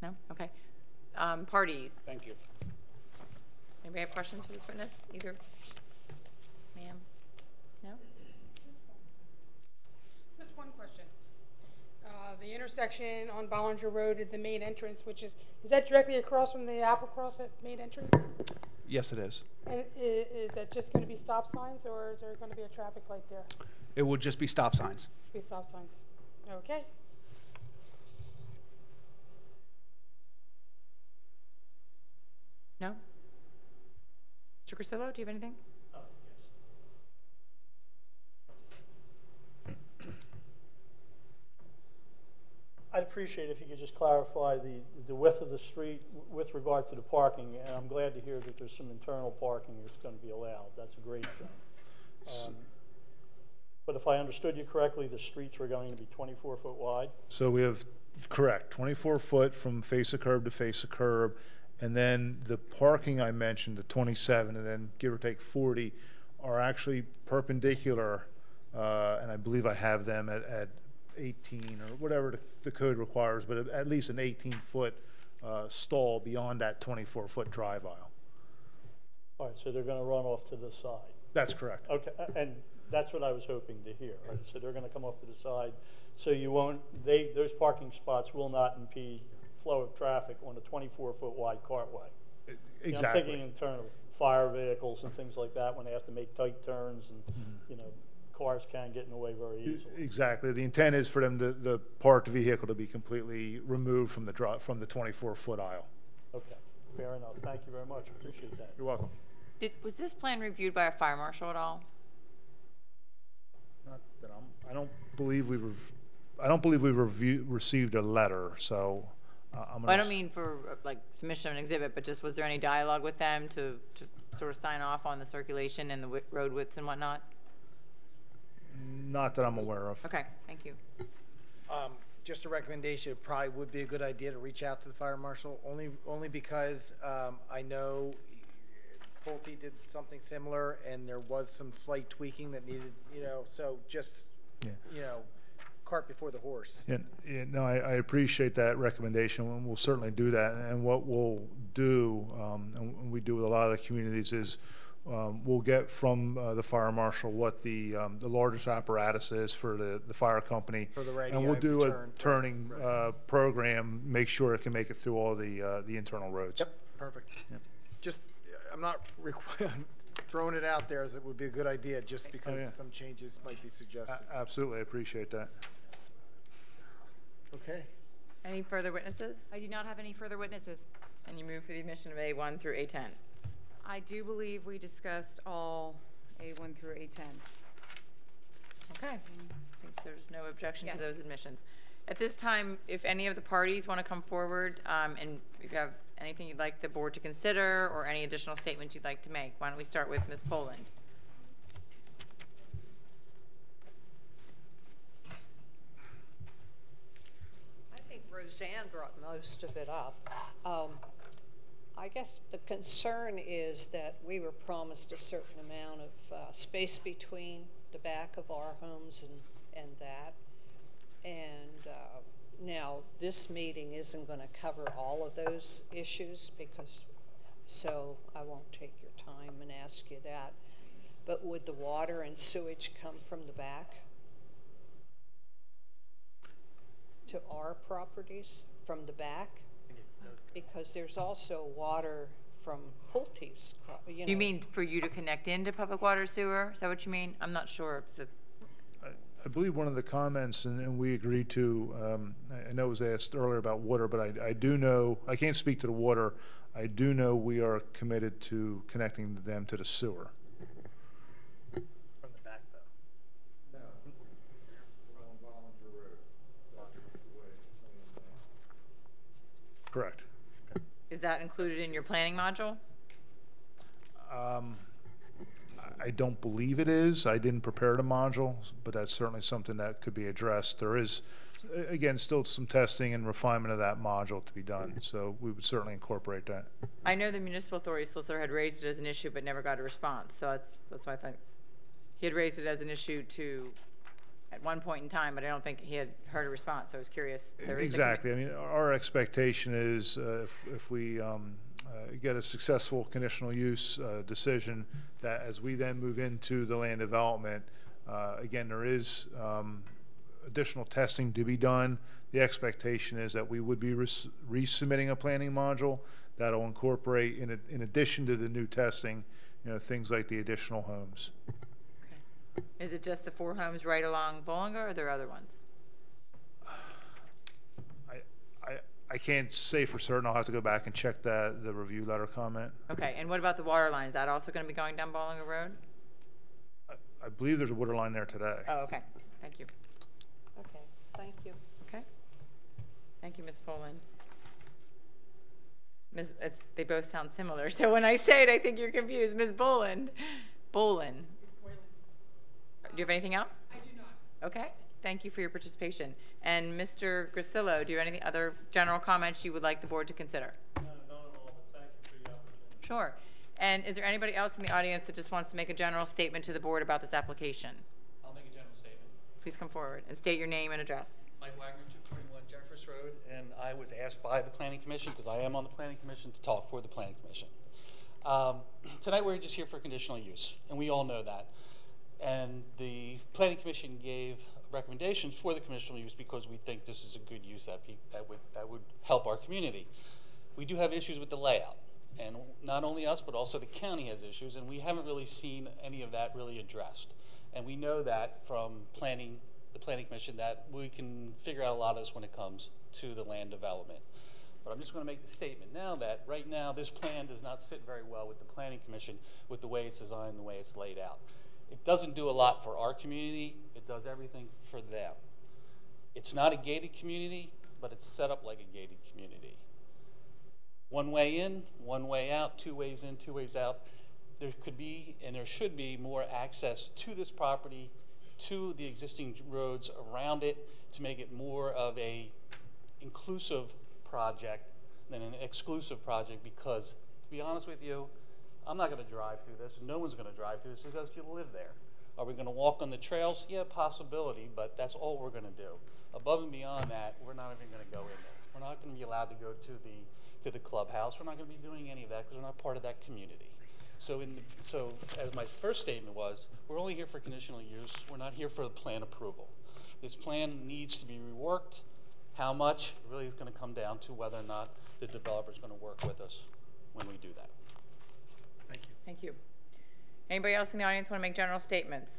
No? Okay. Parties. Thank you. Anybody have questions for this witness? Either? Ma'am? No? Just one question. The intersection on Bollinger Road at the main entrance, which is that directly across from the Applecross at main entrance? Yes, it is. And is that just going to be stop signs, or is there going to be a traffic light there? It would just be stop signs. Be stop signs. Okay. No? Mr. Crisillo, do you have anything? I'd appreciate if you could just clarify the width of the street with regard to the parking, and I'm glad to hear that there's some internal parking that's going to be allowed. That's a great thing. But if I understood you correctly, the streets are going to be 24-foot wide? So we have, correct, 24 foot from face of curb to face of curb, and then the parking I mentioned, the 27, and then give or take 40, are actually perpendicular, and I believe I have them at 18 or whatever the code requires, but at least an 18-foot stall beyond that 24-foot drive aisle. All right, so they're going to run off to the side. That's correct. Okay, and that's what I was hoping to hear. Right? So they're going to come off to the side, so you won't. Those parking spots will not impede flow of traffic on a 24-foot wide cartway. Exactly. You know, I'm thinking in terms of fire vehicles and things like that when they have to make tight turns, and you know, cars can get in the way very easily. Exactly. The intent is for them the parked vehicle to be completely removed from the 24-foot aisle. Okay, fair enough. Thank you very much. Appreciate that. You're welcome. Was this plan reviewed by a fire marshal at all? Not that I don't believe we've received a letter, so I'm Well, I don't mean for like submission of an exhibit, but just was there any dialogue with them to sort of sign off on the circulation and the road widths and whatnot? Not that I'm aware of. Okay, thank you. Just a recommendation, it probably would be a good idea to reach out to the fire marshal, only because I know Pulte did something similar, and there was some slight tweaking that needed, you know, so just, you know, cart before the horse. Yeah, no, I appreciate that recommendation, and we'll certainly do that. And what we'll do, and we do with a lot of the communities, is we'll get from the fire marshal what the largest apparatus is for the fire company, For the radio and we'll do a turning right. Program, make sure it can make it through all the internal roads. Yep, perfect. Yep. Just, I'm not throwing it out there as it would be a good idea, just because some changes might be suggested. Absolutely, I appreciate that. Okay. Any further witnesses? I do not have any further witnesses. And you move for the admission of A1 through A10. I do believe we discussed all A1 through A10. Okay. I think there's no objection Yes. to those admissions. At this time, if any of the parties want to come forward, and if you have anything you'd like the board to consider or any additional statements you'd like to make, why don't we start with Ms. Poland? I think Roseanne brought most of it up. I guess the concern is that we were promised a certain amount of space between the back of our homes and that. And now this meeting isn't going to cover all of those issues, so I won't take your time and ask you that. But would the water and sewage come from the back to our properties from the back? Because there's also water from Pulte's. You mean for you to connect into public water sewer? Is that what you mean? I'm not sure if the... I believe one of the comments, and we agreed to, I know it was asked earlier about water, but I do know, I can't speak to the water, I do know we are committed to connecting them to the sewer. From the back, though. No, on Bollinger Road. That's the way it's planned now. Correct. Is that included in your planning module? I don't believe it is. I didn't prepare the module, but that's certainly something that could be addressed. There is, again, still some testing and refinement of that module to be done, so we would certainly incorporate that. I know the municipal authority solicitor had raised it as an issue but never got a response, so that's why I thought he had raised it as an issue to at one point in time, but I don't think he had heard a response, so I was curious. There is Exactly. I mean, our expectation is if we get a successful conditional use decision, that as we then move into the land development, again, there is additional testing to be done. The expectation is that we would be resubmitting a planning module that'll incorporate, in addition to the new testing, things like the additional homes. Okay. Is it just the 4 homes right along Bollinger, or are there other ones? I can't say for certain. I'll have to go back and check the review letter comment. Okay, and what about the water line? Is that also going to be going down Bollinger Road? I believe there's a water line there today. Oh, okay. Thank you. Okay, thank you. Okay. Thank you, Ms. Poland. They both sound similar, so when I say it, I think you're confused. Ms. Boland. Boland. Do you have anything else? I do not. Okay. Thank you for your participation. And Mr. Grasillo, do you have any other general comments you would like the board to consider? No, not at all, but thank you for the opportunity. Sure. And is there anybody else in the audience that just wants to make a general statement to the board about this application? I'll make a general statement. Please come forward and state your name and address. Mike Wagner, 241 Jeffers Road, and I was asked by the Planning Commission, because I am on the Planning Commission, to talk for the Planning Commission. Tonight we're just here for conditional use, and we all know that. And the Planning Commission gave recommendations for the conditional use because we think this is a good use that would help our community. We do have issues with the layout, and not only us, but also the county has issues, and we haven't really seen any of that really addressed. And we know that from the Planning Commission that we can figure out a lot of this when it comes to the land development. But I'm just going to make the statement now that right now this plan does not sit very well with the Planning Commission with the way it's designed and the way it's laid out. It doesn't do a lot for our community. It does everything for them. It's not a gated community, but it's set up like a gated community. One way in, one way out, 2 ways in, 2 ways out. There could be, and there should be, more access to this property, to the existing roads around it, to make it more of a inclusive project than an exclusive project, because to be honest with you, I'm not going to drive through this. No one's going to drive through this because people live there. Are we going to walk on the trails? Yeah, possibility, but that's all we're going to do. Above and beyond that, we're not even going to go in there. We're not going to be allowed to go to the clubhouse. We're not going to be doing any of that because we're not part of that community. So as my first statement was, we're only here for conditional use. We're not here for the plan approval. This plan needs to be reworked. How much really is going to come down to whether or not the developer is going to work with us when we do that. Thank you. Thank you. Anybody else in the audience want to make general statements?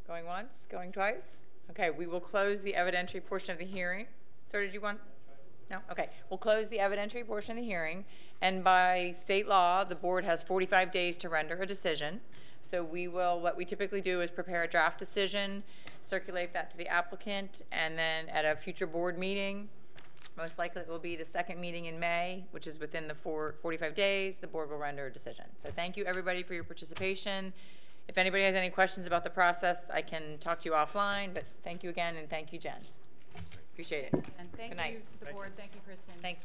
Going once, going twice? Okay, we will close the evidentiary portion of the hearing. Sir, did you want? No? Okay. We'll close the evidentiary portion of the hearing, and by state law, the board has 45 days to render a decision. So what we typically do is prepare a draft decision, circulate that to the applicant, and then at a future board meeting, most likely it will be the second meeting in May, which is within the 45 days, the board will render a decision. So thank you everybody for your participation. If anybody has any questions about the process, I can talk to you offline, but thank you again, and thank you, Jen. Appreciate it. And thank Good night. you to the board. Thank you, Kristen. Thanks.